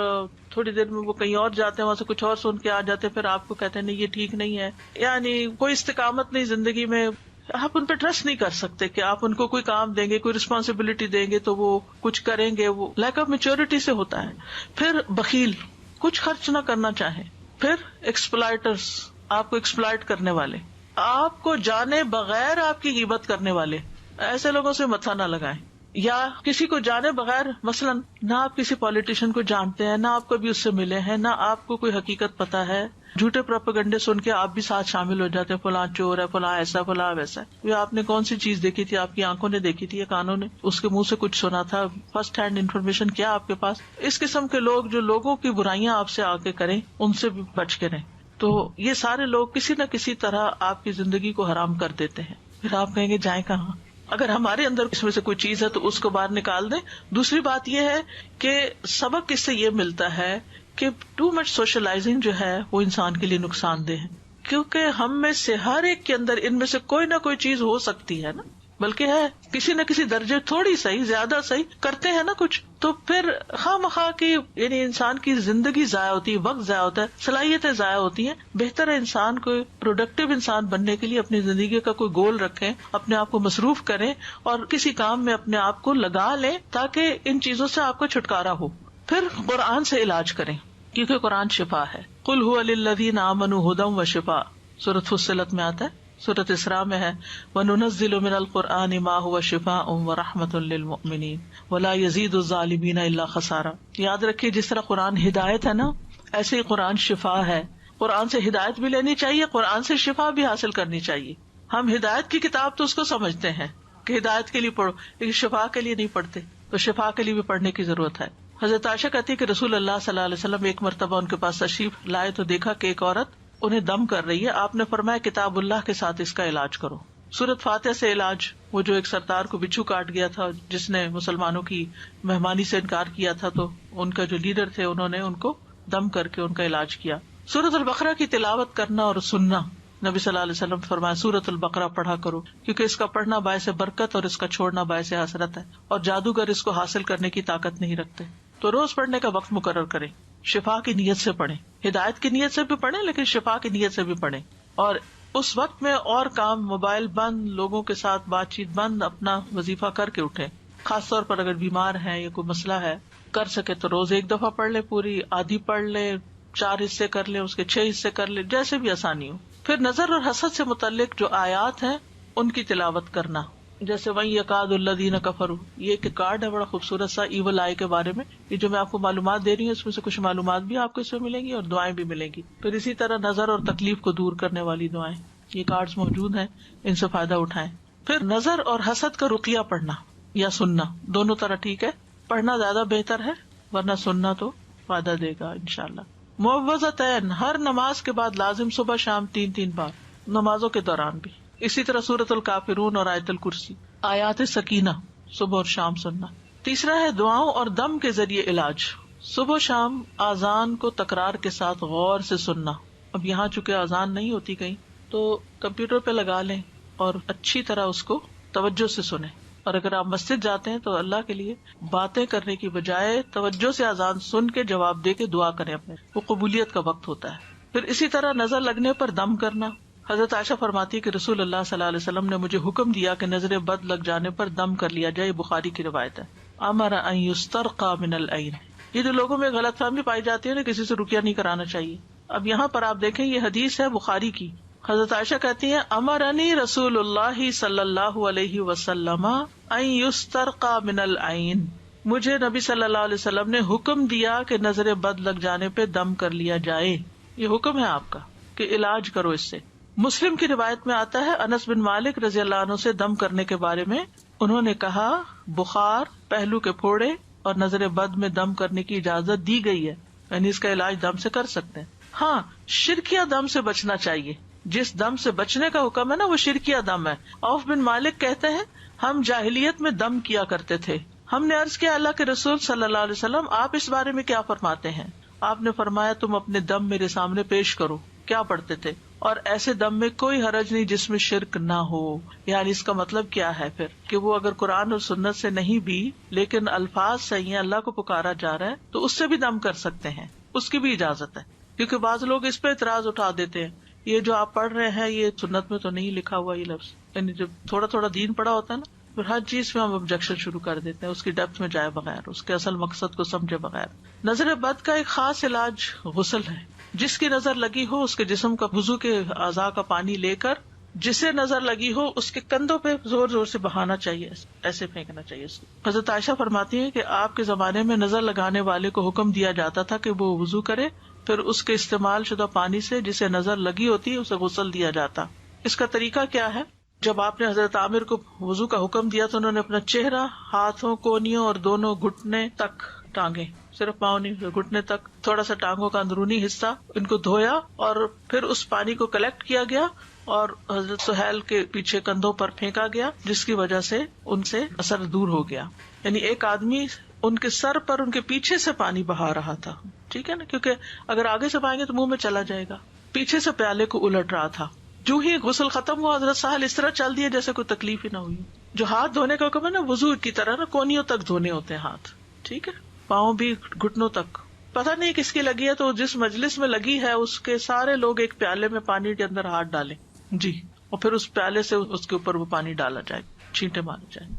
تھوڑی دیر میں وہ کہیں اور جاتے ہیں، وہاں سے کچھ اور سن کے آ جاتے ہیں، پھر آپ کو کہتے ہیں نہیں یہ ٹھیک نہیں ہے، یعنی کوئی استقامت نہیں زندگی میں، آپ ان پہ ٹرسٹ نہیں کر سکتے کہ آپ ان کو کوئی کام دیں گے، کوئی رسپانسبلٹی دیں گے تو وہ کچھ کریں گے، وہ لیک آف میچورٹی سے ہوتا ہے۔ پھر بخیل، کچھ خرچ نہ کرنا چاہیں۔ پھر ایکسپلائٹرز، آپ کو ایکسپلائٹ کرنے والے، آپ کو جانے بغیر آپ کی غیبت کرنے والے، ایسے لوگوں سے متھا نہ لگائیں۔ یا کسی کو جانے بغیر، مثلاً نہ آپ کسی پولیٹیشین کو جانتے ہیں، نہ آپ کبھی اس سے ملے ہیں، نہ آپ کو کوئی حقیقت پتا ہے، جھوٹے پروپیگنڈے سن کے آپ بھی ساتھ شامل ہو جاتے ہیں، فلاں چور ہے، فلاں ایسا، فلاں ویسا۔ یہ آپ نے کون سی چیز دیکھی تھی، آپ کی آنکھوں نے دیکھی تھی یا کانوں نے، اس کے منہ سے کچھ سنا تھا، فرسٹ ہینڈ انفارمیشن کیا آپ کے پاس؟ اس قسم کے لوگ جو لوگوں کی برائیاں آپ سے آ کے کریں، ان سے بھی بچ کے رہیں۔ تو یہ سارے لوگ کسی نہ کسی طرح آپ کی زندگی کو حرام کر دیتے ہیں۔ پھر آپ کہیں گے جائیں کہاں؟ اگر ہمارے اندر اس میں سے کوئی چیز ہے تو اس کو باہر نکال دیں۔ دوسری بات یہ ہے کہ سبق اس سے یہ ملتا ہے کہ ٹو مچ سوشلائزنگ جو ہے وہ انسان کے لیے نقصان دہ ہے، کیونکہ ہم میں سے ہر ایک کے اندر ان میں سے کوئی نہ کوئی چیز ہو سکتی ہے نا، بلکہ ہے کسی نہ کسی درجے تھوڑی صحیح زیادہ صحیح کرتے ہیں نا کچھ، تو پھر خواہ مخواہ کی یعنی انسان کی زندگی ضائع ہوتی ہے، وقت ضائع ہوتا ہے، صلاحیتیں ضائع ہوتی ہیں. بہتر ہے انسان کو پروڈکٹیو انسان بننے کے لیے اپنی زندگی کا کوئی گول رکھیں، اپنے آپ کو مصروف کریں اور کسی کام میں اپنے آپ کو لگا لیں تاکہ ان چیزوں سے آپ کو چھٹکارا ہو. پھر قرآن سے علاج کریں کیونکہ قرآن شفا ہے. قل هو للذین آمنوا ھدی وشفاء، سورۃ فصلت میں آتا ہے، سورۃ اسراء میں ہے وَنُنَزِّلُ مِنَ الْقُرْآنِ مَا هُوَ شِفَاءٌ وَرَحْمَةٌ لِّلْمُؤْمِنِينَ وَلَا يَزِيدُ الظَّالِمِينَ إِلَّا خَسَارًا. یاد رکھیے جس طرح قرآن ہدایت ہے نا، ایسے ہی قرآن شفا ہے. قرآن سے ہدایت بھی لینی چاہیے، قرآن سے شفا بھی حاصل کرنی چاہیے. ہم ہدایت کی کتاب تو اس کو سمجھتے ہیں کہ ہدایت کے لیے پڑھو، لیکن شفا کے لیے نہیں پڑھتے، تو شفا کے لیے بھی پڑھنے کی ضرورت ہے. حضرت عائشہ کہتی ہے کہ رسول اللہ صلی اللہ علیہ وسلم ایک مرتبہ ان کے پاس تشریف لائے تو دیکھا کہ ایک عورت انہیں دم کر رہی ہے. آپ نے فرمایا کتاب اللہ کے ساتھ اس کا علاج کرو. سورۃ فاتحہ سے علاج. وہ جو ایک سردار کو بچھو کاٹ گیا تھا جس نے مسلمانوں کی مہمانی سے انکار کیا تھا، تو ان کا جو لیڈر تھے انہوں نے ان کو دم کر کے ان کا علاج کیا. سورۃ البقرہ کی تلاوت کرنا اور سننا. نبی صلی اللہ علیہ وسلم فرمایا سورۃ البقرہ پڑھا کرو کیونکہ اس کا پڑھنا باعث برکت اور اس کا چھوڑنا باعث حسرت ہے، اور جادوگر اس کو حاصل کرنے کی طاقت نہیں رکھتے. تو روز پڑھنے کا وقت مقرر کریں. شفا کی نیت سے پڑھیں، ہدایت کی نیت سے بھی پڑھیں لیکن شفا کی نیت سے بھی پڑھیں. اور اس وقت میں اور کام، موبائل بند، لوگوں کے ساتھ بات چیت بند، اپنا وظیفہ کر کے اٹھیں. خاص طور پر اگر بیمار ہیں یا کوئی مسئلہ ہے، کر سکے تو روز ایک دفعہ پڑھ لیں، پوری آدھی پڑھ لیں، 4 حصے کر لیں، اس کے 6 حصے کر لیں، جیسے بھی آسانی ہو. پھر نظر اور حسد سے متعلق جو آیات ہیں ان کی تلاوت کرنا، جیسے وَإِن يَكَادُ الَّذِينَ كَفَرُوا، یہ ایک کارڈ ہے بڑا خوبصورت سا ایول آئی کے بارے میں. یہ جو میں آپ کو معلومات دے رہی ہوں اس میں سے کچھ معلومات بھی آپ کو اس میں ملیں گی اور دعائیں بھی ملیں گی. پھر اسی طرح نظر اور تکلیف کو دور کرنے والی دعائیں، یہ کارڈز موجود ہیں، ان سے فائدہ اٹھائیں. پھر نظر اور حسد کا رقیہ پڑھنا یا سننا، دونوں طرح ٹھیک ہے. پڑھنا زیادہ بہتر ہے ورنہ سننا تو فائدہ دے گا انشاءاللہ. معوذتین، ہر نماز کے بعد لازم صبح شام 3 بار، نمازوں کے دوران بھی. اسی طرح سورۃ الکافرون اور آیت الکرسی، آیات سکینہ صبح اور شام سننا. تیسرا ہے دعاؤں اور دم کے ذریعے علاج. صبح شام اذان کو تکرار کے ساتھ غور سے سننا. اب یہاں چونکہ اذان نہیں ہوتی کہیں تو کمپیوٹر پہ لگا لیں اور اچھی طرح اس کو توجہ سے سنیں. اور اگر آپ مسجد جاتے ہیں تو اللہ کے لیے باتیں کرنے کی بجائے توجہ سے اذان سن کے جواب دے کے دعا کریں اپنے، وہ قبولیت کا وقت ہوتا ہے. پھر اسی طرح نظر لگنے پر دم کرنا. حضرت عائشہ فرماتی کہ رسول اللہ صلی اللہ علیہ وسلم نے مجھے حکم دیا کہ نظر بد لگ جانے پر دم کر لیا جائے. بخاری کی روایت ہے. امر ان یسترقى من العین. یہ جو لوگوں میں غلط فہمی پائی جاتی ہے نا، کسی سے رقیہ نہیں کرانا چاہیے. اب یہاں پر آپ دیکھیں یہ حدیث ہے بخاری کی. حضرت عائشہ کہتی ہیں امرنی رسول اللہ صلی اللہ علیہ وسلم ان یسترقى من العین. مجھے نبی صلی اللہ علیہ وسلم نے حکم دیا کہ نظر بد لگ جانے پہ دم کر لیا جائے. یہ حکم ہے آپ کا کہ علاج کرو اس سے. مسلم کی روایت میں آتا ہے انس بن مالک رضی اللہ عنہ سے دم کرنے کے بارے میں انہوں نے کہا بخار، پہلو کے پھوڑے اور نظر بد میں دم کرنے کی اجازت دی گئی ہے، یعنی اس کا علاج دم سے کر سکتے ہیں. ہاں شرکیہ دم سے بچنا چاہیے. جس دم سے بچنے کا حکم ہے نا وہ شرکیہ دم ہے. عوف بن مالک کہتے ہیں ہم جاہلیت میں دم کیا کرتے تھے. ہم نے عرض کیا اللہ کے رسول صلی اللہ علیہ وسلم آپ اس بارے میں کیا فرماتے ہیں؟ آپ نے فرمایا تم اپنے دم میرے سامنے پیش کرو. کیا پڑھتے تھے؟ اور ایسے دم میں کوئی حرج نہیں جس میں شرک نہ ہو. یعنی اس کا مطلب کیا ہے پھر کہ وہ اگر قرآن اور سنت سے نہیں بھی لیکن الفاظ صحیح ہیں، اللہ کو پکارا جا رہا ہے تو اس سے بھی دم کر سکتے ہیں، اس کی بھی اجازت ہے. کیونکہ بعض لوگ اس پہ اعتراض اٹھا دیتے ہیں یہ جو آپ پڑھ رہے ہیں یہ سنت میں تو نہیں لکھا ہوا یہ لفظ. یعنی جب تھوڑا تھوڑا دین پڑا ہوتا ہے نا پھر ہر چیز میں ہم آبجیکشن شروع کر دیتے ہیں، اس کی ڈیپتھ میں جائے بغیر، اس کے اصل مقصد کو سمجھے بغیر. نظر بد کا ایک خاص علاج غسل ہے. جس کی نظر لگی ہو اس کے جسم کا وضو کے اعضاء کا پانی لے کر جسے نظر لگی ہو اس کے کندھوں پہ زور زور سے بہانا چاہیے، ایسے پھینکنا چاہیے اس کو. حضرت عائشہ فرماتی ہیں کہ آپ کے زمانے میں نظر لگانے والے کو حکم دیا جاتا تھا کہ وہ وضو کرے، پھر اس کے استعمال شدہ پانی سے جسے نظر لگی ہوتی اسے غسل دیا جاتا. اس کا طریقہ کیا ہے؟ جب آپ نے حضرت عامر کو وضو کا حکم دیا تو انہوں نے اپنا چہرہ، ہاتھوں، کونیوں اور دونوں گھٹنے تک ٹانگیں، صرف پاؤں نہیں، گھٹنے تک تھوڑا سا ٹانگوں کا اندرونی حصہ ان کو دھویا اور پھر اس پانی کو کلیکٹ کیا گیا اور حضرت سہیل کے پیچھے کندھوں پر پھینکا گیا، جس کی وجہ سے ان سے اثر دور ہو گیا. یعنی ایک آدمی ان کے سر پر ان کے پیچھے سے پانی بہا رہا تھا، ٹھیک ہے نا، کیونکہ اگر آگے سے پائیں گے تو منہ میں چلا جائے گا. پیچھے سے پیالے کو الٹ رہا تھا. جو ہی غسل ختم ہوا حضرت سہل اس طرح چل دیے جیسے کوئی تکلیف ہی نہ ہوئی. جو ہاتھ دھونے کا حکم ہے نا وضو کی طرح نا کونیوں تک دھونے ہوتے ہیں ہاتھ, ٹھیک ہے, پاؤں بھی گھٹنوں تک. پتہ نہیں کس کی لگی ہے تو جس مجلس میں لگی ہے اس کے سارے لوگ ایک پیالے میں پانی کے اندر ہاتھ ڈالیں جی, اور پھر اس پیالے سے اس کے اوپر وہ پانی ڈالا جائے, چھینٹے مارے جائیں.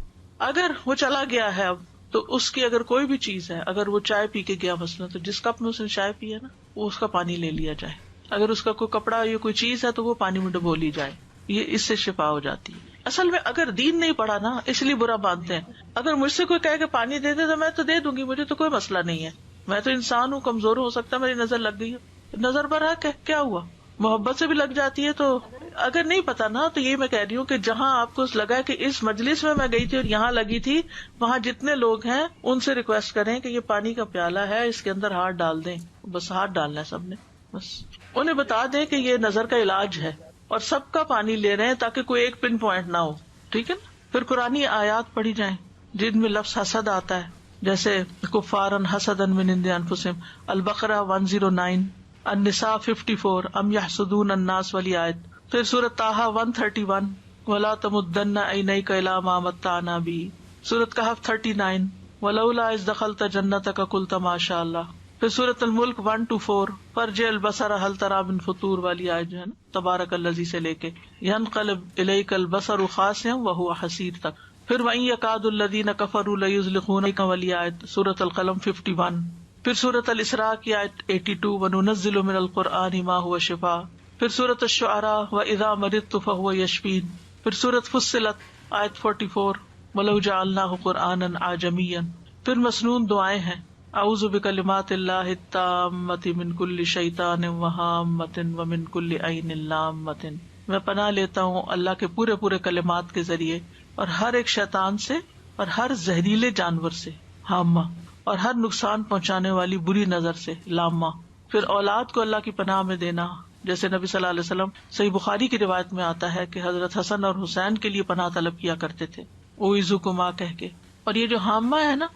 اگر وہ چلا گیا ہے اب تو اس کی اگر کوئی بھی چیز ہے, اگر وہ چائے پی کے گیا مثلا تو جس کپ میں اس نے چائے پی ہے نا وہ اس کا پانی لے لیا جائے. اگر اس کا کوئی کپڑا یا کوئی چیز ہے تو وہ پانی میں ڈبو لی جائے, یہ اس سے شفا ہو جاتی ہے. اصل میں اگر دین نہیں پڑھا نا اس لیے برا مانتے ہیں. اگر مجھ سے کوئی کہے کہ پانی دے دے تو میں تو دے دوں گی, مجھے تو کوئی مسئلہ نہیں ہے, میں تو انسان ہوں, کمزور ہو سکتا ہے, میری نظر لگ گئی ہے, نظر پر حق ہے, کیا ہوا, محبت سے بھی لگ جاتی ہے. تو اگر نہیں پتا نا تو یہ میں کہہ رہی ہوں کہ جہاں آپ کو لگا کہ اس مجلس میں گئی تھی اور یہاں لگی تھی, وہاں جتنے لوگ ہیں ان سے ریکویسٹ کریں کہ یہ پانی کا پیالہ ہے, اس کے اندر ہاتھ ڈال دیں, بس ہاتھ ڈالنا ہے سب نے, بس انہیں بتا دیں کہ یہ نظر کا علاج ہے اور سب کا پانی لے رہے ہیں تاکہ کوئی ایک پن پوائنٹ نہ ہو, ٹھیک ہے نا. پھر قرآنی آیات پڑھی جائیں جن میں لفظ حسد آتا ہے, جیسے کفارن حسدن من عند انفسہم, البقرہ 109, النساء 54, ام یحسدون الناس والی آیت. پھر سورۃ طٰہٰ 131, ولا تمدن عینیک الی ما متعنا بہ. سورۃ کہف 39, ولولا اذ دخلت جنتک قلت ما شاء اللہ. پھر سورۃ الملک 1-4, فارجع البصر هل تری من فطور والی آیت جو ہے نا, تبارک الذی سے لے کے ینقلب الیک البصر خاسئا وهو حسیر تک. پھر وَإِن يَكَادُ الَّذِينَ كَفَرُوا لَيُزْلِقُونَكَ والی آیت, سورۃ القلم 51. پھر سورۃ الاسراء کی آیت 82, وَنُنَزِّلُ مِنَ الْقُرْآنِ مَا هُوَ شِفَاء. پھر سورۃ الشعراء وَإِذَا مَرِضْتُ فَهُوَ يَشْفِينِ. پھر سورۃ فصلت آیت 44, وَلَوْ جَعَلْنَاهُ قُرْآنًا أَعْجَمِيًّا. پھر مسنون دعائیں ہیں, اعوذ بکلمات اللہ التامۃ من کل شیطان وہامۃ ومن کل عین لامۃ. میں پناہ لیتا ہوں اللہ کے پورے پورے کلمات کے ذریعے اور ہر ایک شیطان سے اور ہر زہریلے جانور سے, ہامہ, اور ہر نقصان پہنچانے والی بری نظر سے, لامہ. پھر اولاد کو اللہ کی پناہ میں دینا, جیسے نبی صلی اللہ علیہ وسلم صحیح بخاری کی روایت میں آتا ہے کہ حضرت حسن اور حسین کے لیے پناہ طلب کیا کرتے تھے, اوعظکما کہہ کے. اور یہ جو ہامہ ہے نا,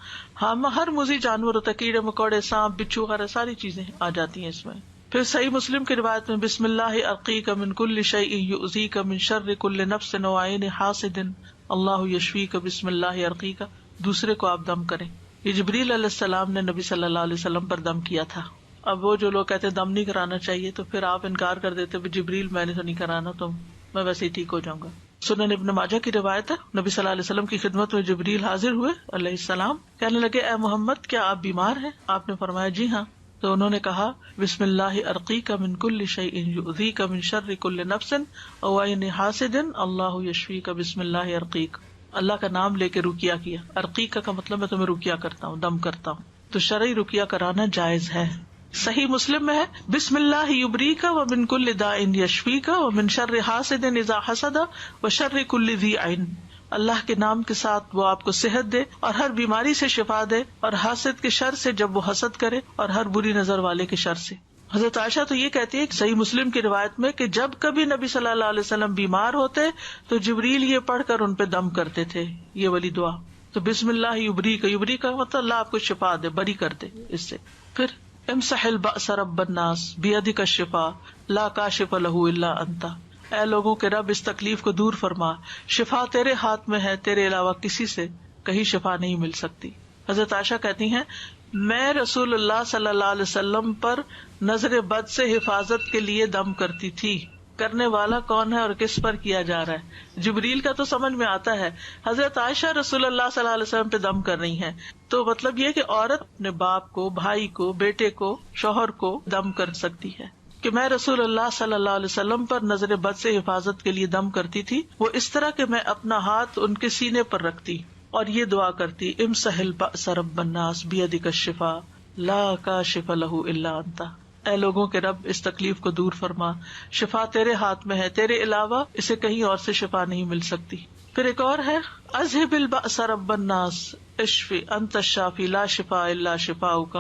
ہامہ ہر موذی جانور ہوتا ہے, کیڑے مکوڑے, سانپ, بچھو وغیرہ ساری چیزیں آ جاتی ہیں اس میں. پھر صحیح مسلم کی روایت میں بسم اللہ ارقیک من کل شیء یؤذیک من شر کل نفس وعین حاسد اللہ یشفیک بسم اللہ ارقیک. دوسرے کو آپ دم کریں. یہ جبریل علیہ السلام نے نبی صلی اللہ علیہ وسلم پر دم کیا تھا. اب وہ جو لوگ کہتے ہیں دم نہیں کرانا چاہیے تو پھر آپ انکار کر دیتے, جبریل میں نے تو نہیں کرانا, تو میں ویسے ہی ٹھیک ہو جاؤں گا. سنن ابن ماجہ کی روایت ہے, نبی صلی اللہ علیہ وسلم کی خدمت میں جبریل حاضر ہوئے علیہ السلام, کہنے لگے اے محمد کیا آپ بیمار ہیں؟ آپ نے فرمایا جی ہاں. تو انہوں نے کہا بسم اللہ ارقیک من کل شیء یؤذیک من شر کل نفس وعین حاسد اللہ یشفیک بسم اللہ ارقیک. اللہ کا نام لے کے رقیہ کیا. ارقیک کا مطلب میں تمہیں رقیہ کرتا ہوں, دم کرتا ہوں. تو شرعی رقیہ کرانا جائز ہے. صحیح مسلم میں ہے بسم اللہ یبریک ومن کل داء یشفیک ومن شر حاسد اذا حسد وشر کل ذی عین. اللہ کے نام کے ساتھ وہ آپ کو صحت دے اور ہر بیماری سے شفا دے, اور حاسد کے شر سے جب وہ حسد کرے, اور ہر بری نظر والے کے شر سے. حضرت عائشہ تو یہ کہتی ہے صحیح مسلم کی روایت میں کہ جب کبھی نبی صلی اللہ علیہ وسلم بیمار ہوتے تو جبریل یہ پڑھ کر ان پہ دم کرتے تھے, یہ والی دعا. تو بسم اللہ یبریک, یبریک کا مطلب اللہ آپ کو شفا دے, بری کر دے اس سے. پھر امسح البأس رب الناس بیدک الشفاء لا کاشف لہ الا انت. اے لوگوں کے رب اس تکلیف کو دور فرما, شفا تیرے ہاتھ میں ہے, تیرے علاوہ کسی سے کہیں شفا نہیں مل سکتی. حضرت عائشہ کہتی ہیں میں رسول اللہ صلی اللہ علیہ وسلم پر نظر بد سے حفاظت کے لیے دم کرتی تھی. کرنے والا کون ہے اور کس پر کیا جا رہا ہے؟ جبریل کا تو سمجھ میں آتا ہے. حضرت عائشہ رسول اللہ صلی اللہ علیہ وسلم پہ دم کر رہی ہیں, تو مطلب یہ کہ عورت اپنے باپ کو, بھائی کو, بیٹے کو, شوہر کو دم کر سکتی ہے کہ میں رسول اللہ صلی اللہ علیہ وسلم پر نظر بد سے حفاظت کے لیے دم کرتی تھی. وہ اس طرح کہ میں اپنا ہاتھ ان کے سینے پر رکھتی اور یہ دعا کرتی امسح البأس رب الناس بیدک الشفاء لا کاشف لہ الا انت. اے لوگوں کے رب اس تکلیف کو دور فرما, شفا تیرے ہاتھ میں ہے, تیرے علاوہ اسے کہیں اور سے شفا نہیں مل سکتی. پھر ایک اور ہے اذهب البأس رب الناس اشف انت الشافی لا شفاء الا شفاؤک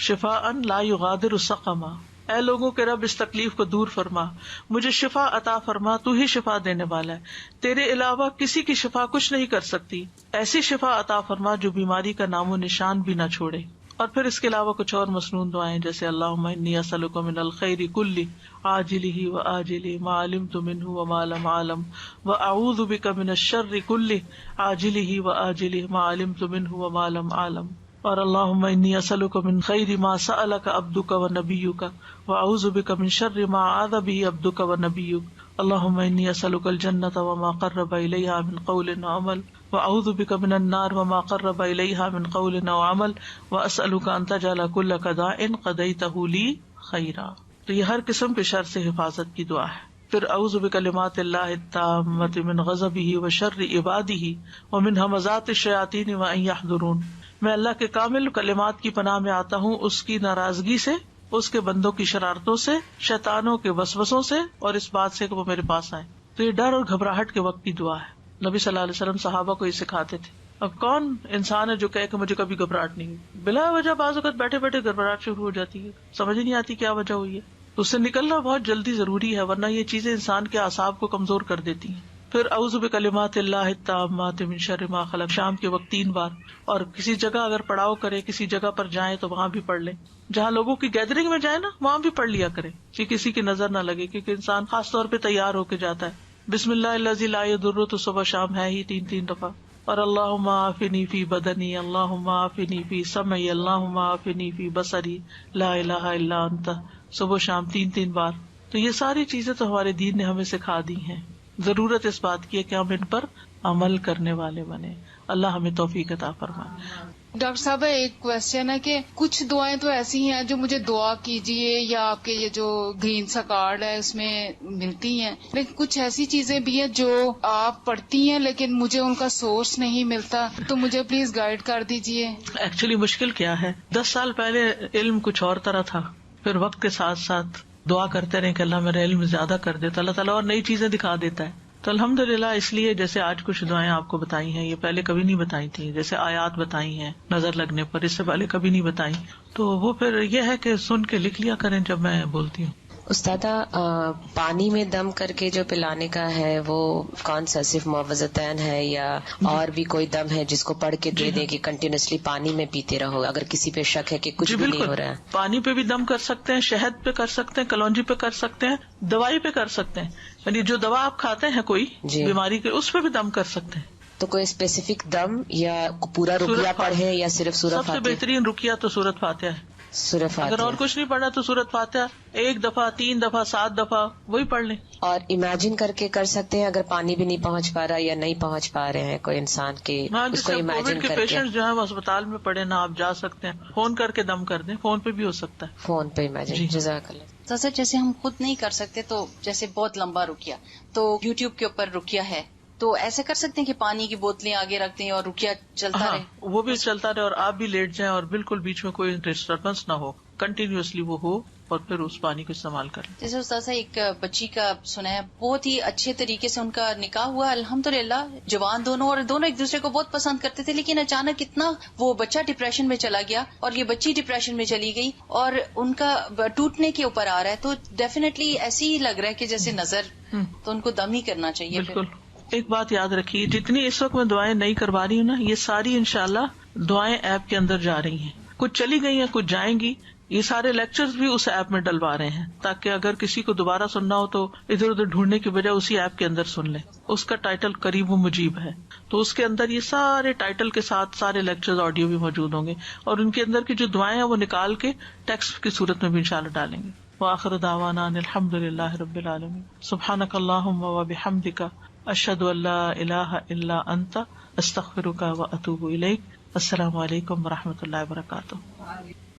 شفاء لا یغادر سقما. اے لوگوں کے رب اس تکلیف کو دور فرما, مجھے شفا عطا فرما, تو ہی شفا دینے والا ہے, تیرے علاوہ کسی کی شفا کچھ نہیں کر سکتی. ایسی شفا عطا فرما جو بیماری کا نام و نشان بھی نہ چھوڑے. اور پھر اس کے علاوہ کچھ اور مسنون دعائیں جیسے اللہم انی اسألک من الخیر کلہ عاجلہ وآجلہ ما علمت منہ وما لم اعلم واعوذ بک من الشر کلہ عاجلہ وآجلہ ما علمت منہ وما لم اعلم. اور اللہم انی اسألک من خیر ما سألک عبدک ونبیک واعوذ بک من شر ما اعاذ بہ عبدک ونبیک. اللہم انی اسألک الجنۃ وما قرب الیہا من قول وعمل واعوذ بک من النار وما قرب الیہا من قول وعمل واسألک ان تجعل کل قضاء قضیتہ لی خیرا. تو یہ ہر قسم کے شر سے حفاظت کی دعا ہے. پھر اعوذ بکلمات اللہ التامۃ من غضبہ وشر عبادہ ومن ھمزات الشیاطین وان یحضرون. میں اللہ کے کامل کلمات کی پناہ میں آتا ہوں اس کی ناراضگی سے، اس کے بندوں کی شرارتوں سے، شیطانوں کے وسوسوں سے، اور اس بات سے کہ وہ میرے پاس آئیں. تو یہ ڈر اور گھبراہٹ کے وقت کی دعا ہے. نبی صلی اللہ علیہ وسلم صحابہ کو یہ سکھاتے تھے. اب کون انسان ہے جو کہے کہ مجھے کبھی گھبراہٹ نہیں ہوئی؟ بلا وجہ بعض اوقات بیٹھے بیٹھے گھبراہٹ شروع ہو جاتی ہے، سمجھ ہی نہیں آتی کیا وجہ ہوئی ہے. اس سے نکلنا بہت جلدی ضروری ہے، ورنہ یہ چیزیں انسان کے اعصاب کو کمزور کر دیتی ہیں. پھر اعوذ بکلمات اللہ التامات من شر ما خلق شام کے وقت 3 بار. اور کسی جگہ اگر پڑاؤ کرے، کسی جگہ پر جائیں تو وہاں بھی پڑھ لیں. جہاں لوگوں کی گیدرنگ میں جائیں نا وہاں بھی پڑھ لیا کریں کہ کسی کی نظر نہ لگے، کیونکہ انسان خاص طور پہ تیار ہو کے جاتا ہے. بسم اللہ الذی لا یضر تو صبح شام ہے ہی 3 دفعہ. اور اللہم عافنی فی بدنی، اللہم عافنی فی سمعی، اللہم عافنی فی بصری، لا الہ الا انت، صبح شام 3 بار. تو یہ ساری چیزیں تو ہمارے دین نے ہمیں سکھا دی ہیں. ضرورت اس بات کی ہے کہ ہم ان پر عمل کرنے والے بنے. اللہ ہمیں توفیق عطا فرمائے. ڈاکٹر صاحب ایک کوشچن ہے کہ کچھ دعائیں تو ایسی ہیں جو مجھے دعا کیجیے یا آپ کے یہ جو گرین سا کارڈ ہے اس میں ملتی ہیں، لیکن کچھ ایسی چیزیں بھی ہیں جو آپ پڑھتی ہیں لیکن مجھے ان کا سورس نہیں ملتا، تو مجھے پلیز گائیڈ کر دیجیے. ایکچولی مشکل کیا ہے، 10 سال پہلے علم کچھ اور طرح تھا، پھر وقت کے ساتھ ساتھ دعا کرتے رہے کہ اللہ میرا علم زیادہ کر دے تو اللہ تعالیٰ اور نئی چیزیں دکھا دیتا ہے. تو الحمدللہ اس لیے جیسے آج کچھ دعائیں آپ کو بتائی ہیں، یہ پہلے کبھی نہیں بتائی تھی. جیسے آیات بتائی ہیں نظر لگنے پر، اس سے پہلے کبھی نہیں بتائی. تو وہ پھر یہ ہے کہ سن کے لکھ لیا کریں جب میں بولتی ہوں. استاذہ پانی میں دم کر کے جو پلانے کا ہے وہ کون سا، صرف معوذتین ہے یا اور بھی کوئی دم ہے جس کو پڑھ کے دے دیں کہ کنٹینیوسلی پانی میں پیتے رہو اگر کسی پہ شک ہے کہ کچھ بھی نہیں ہو رہا ہے؟ پانی پہ بھی دم کر سکتے ہیں، شہد پہ کر سکتے ہیں، کلونجی پہ کر سکتے ہیں، دوائی پہ کر سکتے ہیں. یعنی جو دوا آپ کھاتے ہیں کوئی بیماری کے، اس پہ بھی دم کر سکتے ہیں. تو کوئی اسپیسیفک دم یا پورا رقیہ پڑھے یا صرف سورۃ فاتحہ؟ سب سے بہترین رقیہ تو سورۃ فاتحہ ہے. سورۃ فاتحہ اگر اور کچھ نہیں پڑھا تو سورۃ فاتحہ 1 دفعہ 3 دفعہ 7 دفعہ وہی پڑھ لیں. اور امیجن کر کے کر سکتے ہیں اگر پانی بھی نہیں پہنچ پا رہا یا نہیں پہنچ پا رہے ہیں کوئی انسان کے، اس کو امیجن کر کے. پیشنٹ جو ہے وہ اسپتال میں پڑے نا، آپ جا سکتے ہیں فون کر کے دم کر دیں، فون پہ بھی ہو سکتا ہے، فون پہ امیجن. جزاک اللہ. تو سر جیسے ہم خود نہیں کر سکتے تو جیسے بہت لمبا رکیہ تو یوٹیوب کے اوپر رکیہ ہے، تو ایسے کر سکتے ہیں کہ پانی کی بوتلیں آگے رکھتے ہیں اور رکیہ چلتا رہے؟ وہ بھی چلتا رہے اور آپ بھی لیٹ جائیں اور بالکل بیچ میں کوئی ڈسٹربنس نہ ہو، کنٹینیوسلی وہ ہو اور پھر اس پانی کو استعمال کریں. جیسے استاذہ ایک بچی کا سنا ہے، بہت ہی اچھے طریقے سے ان کا نکاح ہوا الحمدللہ، جوان دونوں، اور دونوں ایک دوسرے کو بہت پسند کرتے تھے، لیکن اچانک اتنا وہ بچہ ڈپریشن میں چلا گیا اور یہ بچی ڈپریشن میں چلی گئی اور ان کا ٹوٹنے کے اوپر آ رہا ہے. تو ڈیفینیٹلی ایسے ہی لگ رہا ہے کہ جیسے نظر، تو ان کو دم ہی کرنا چاہیے. بالکل. ایک بات یاد رکھیے، جتنی اس وقت میں دعائیں نہیں کروا رہی ہوں نا، یہ ساری انشاءاللہ دعائیں ایپ کے اندر جا رہی ہیں. کچھ چلی گئی ہیں، کچھ جائیں گی. یہ سارے لیکچرز بھی اس ایپ میں ڈلوا رہے ہیں تاکہ اگر کسی کو دوبارہ سننا ہو تو ادھر ادھر ڈھونڈنے کی بجائے اسی ایپ کے اندر سن لیں. اس کا ٹائٹل قریب و مجیب ہے، تو اس کے اندر یہ سارے ٹائٹل کے ساتھ سارے لیکچرز آڈیو بھی موجود ہوں گے، اور ان کے اندر کی جو دعائیں ہیں وہ نکال کے ٹیکسٹ کی صورت میں بھی انشاءاللہ ڈالیں گے. وآخر دعوانا ان الحمد للہ رب العالمین. سبحانک اللہم وبحمدک، اشہد ان لا الہ الا انت، استغفرک واتوب الیک. السلام علیکم ورحمۃ اللہ وبرکاتہ.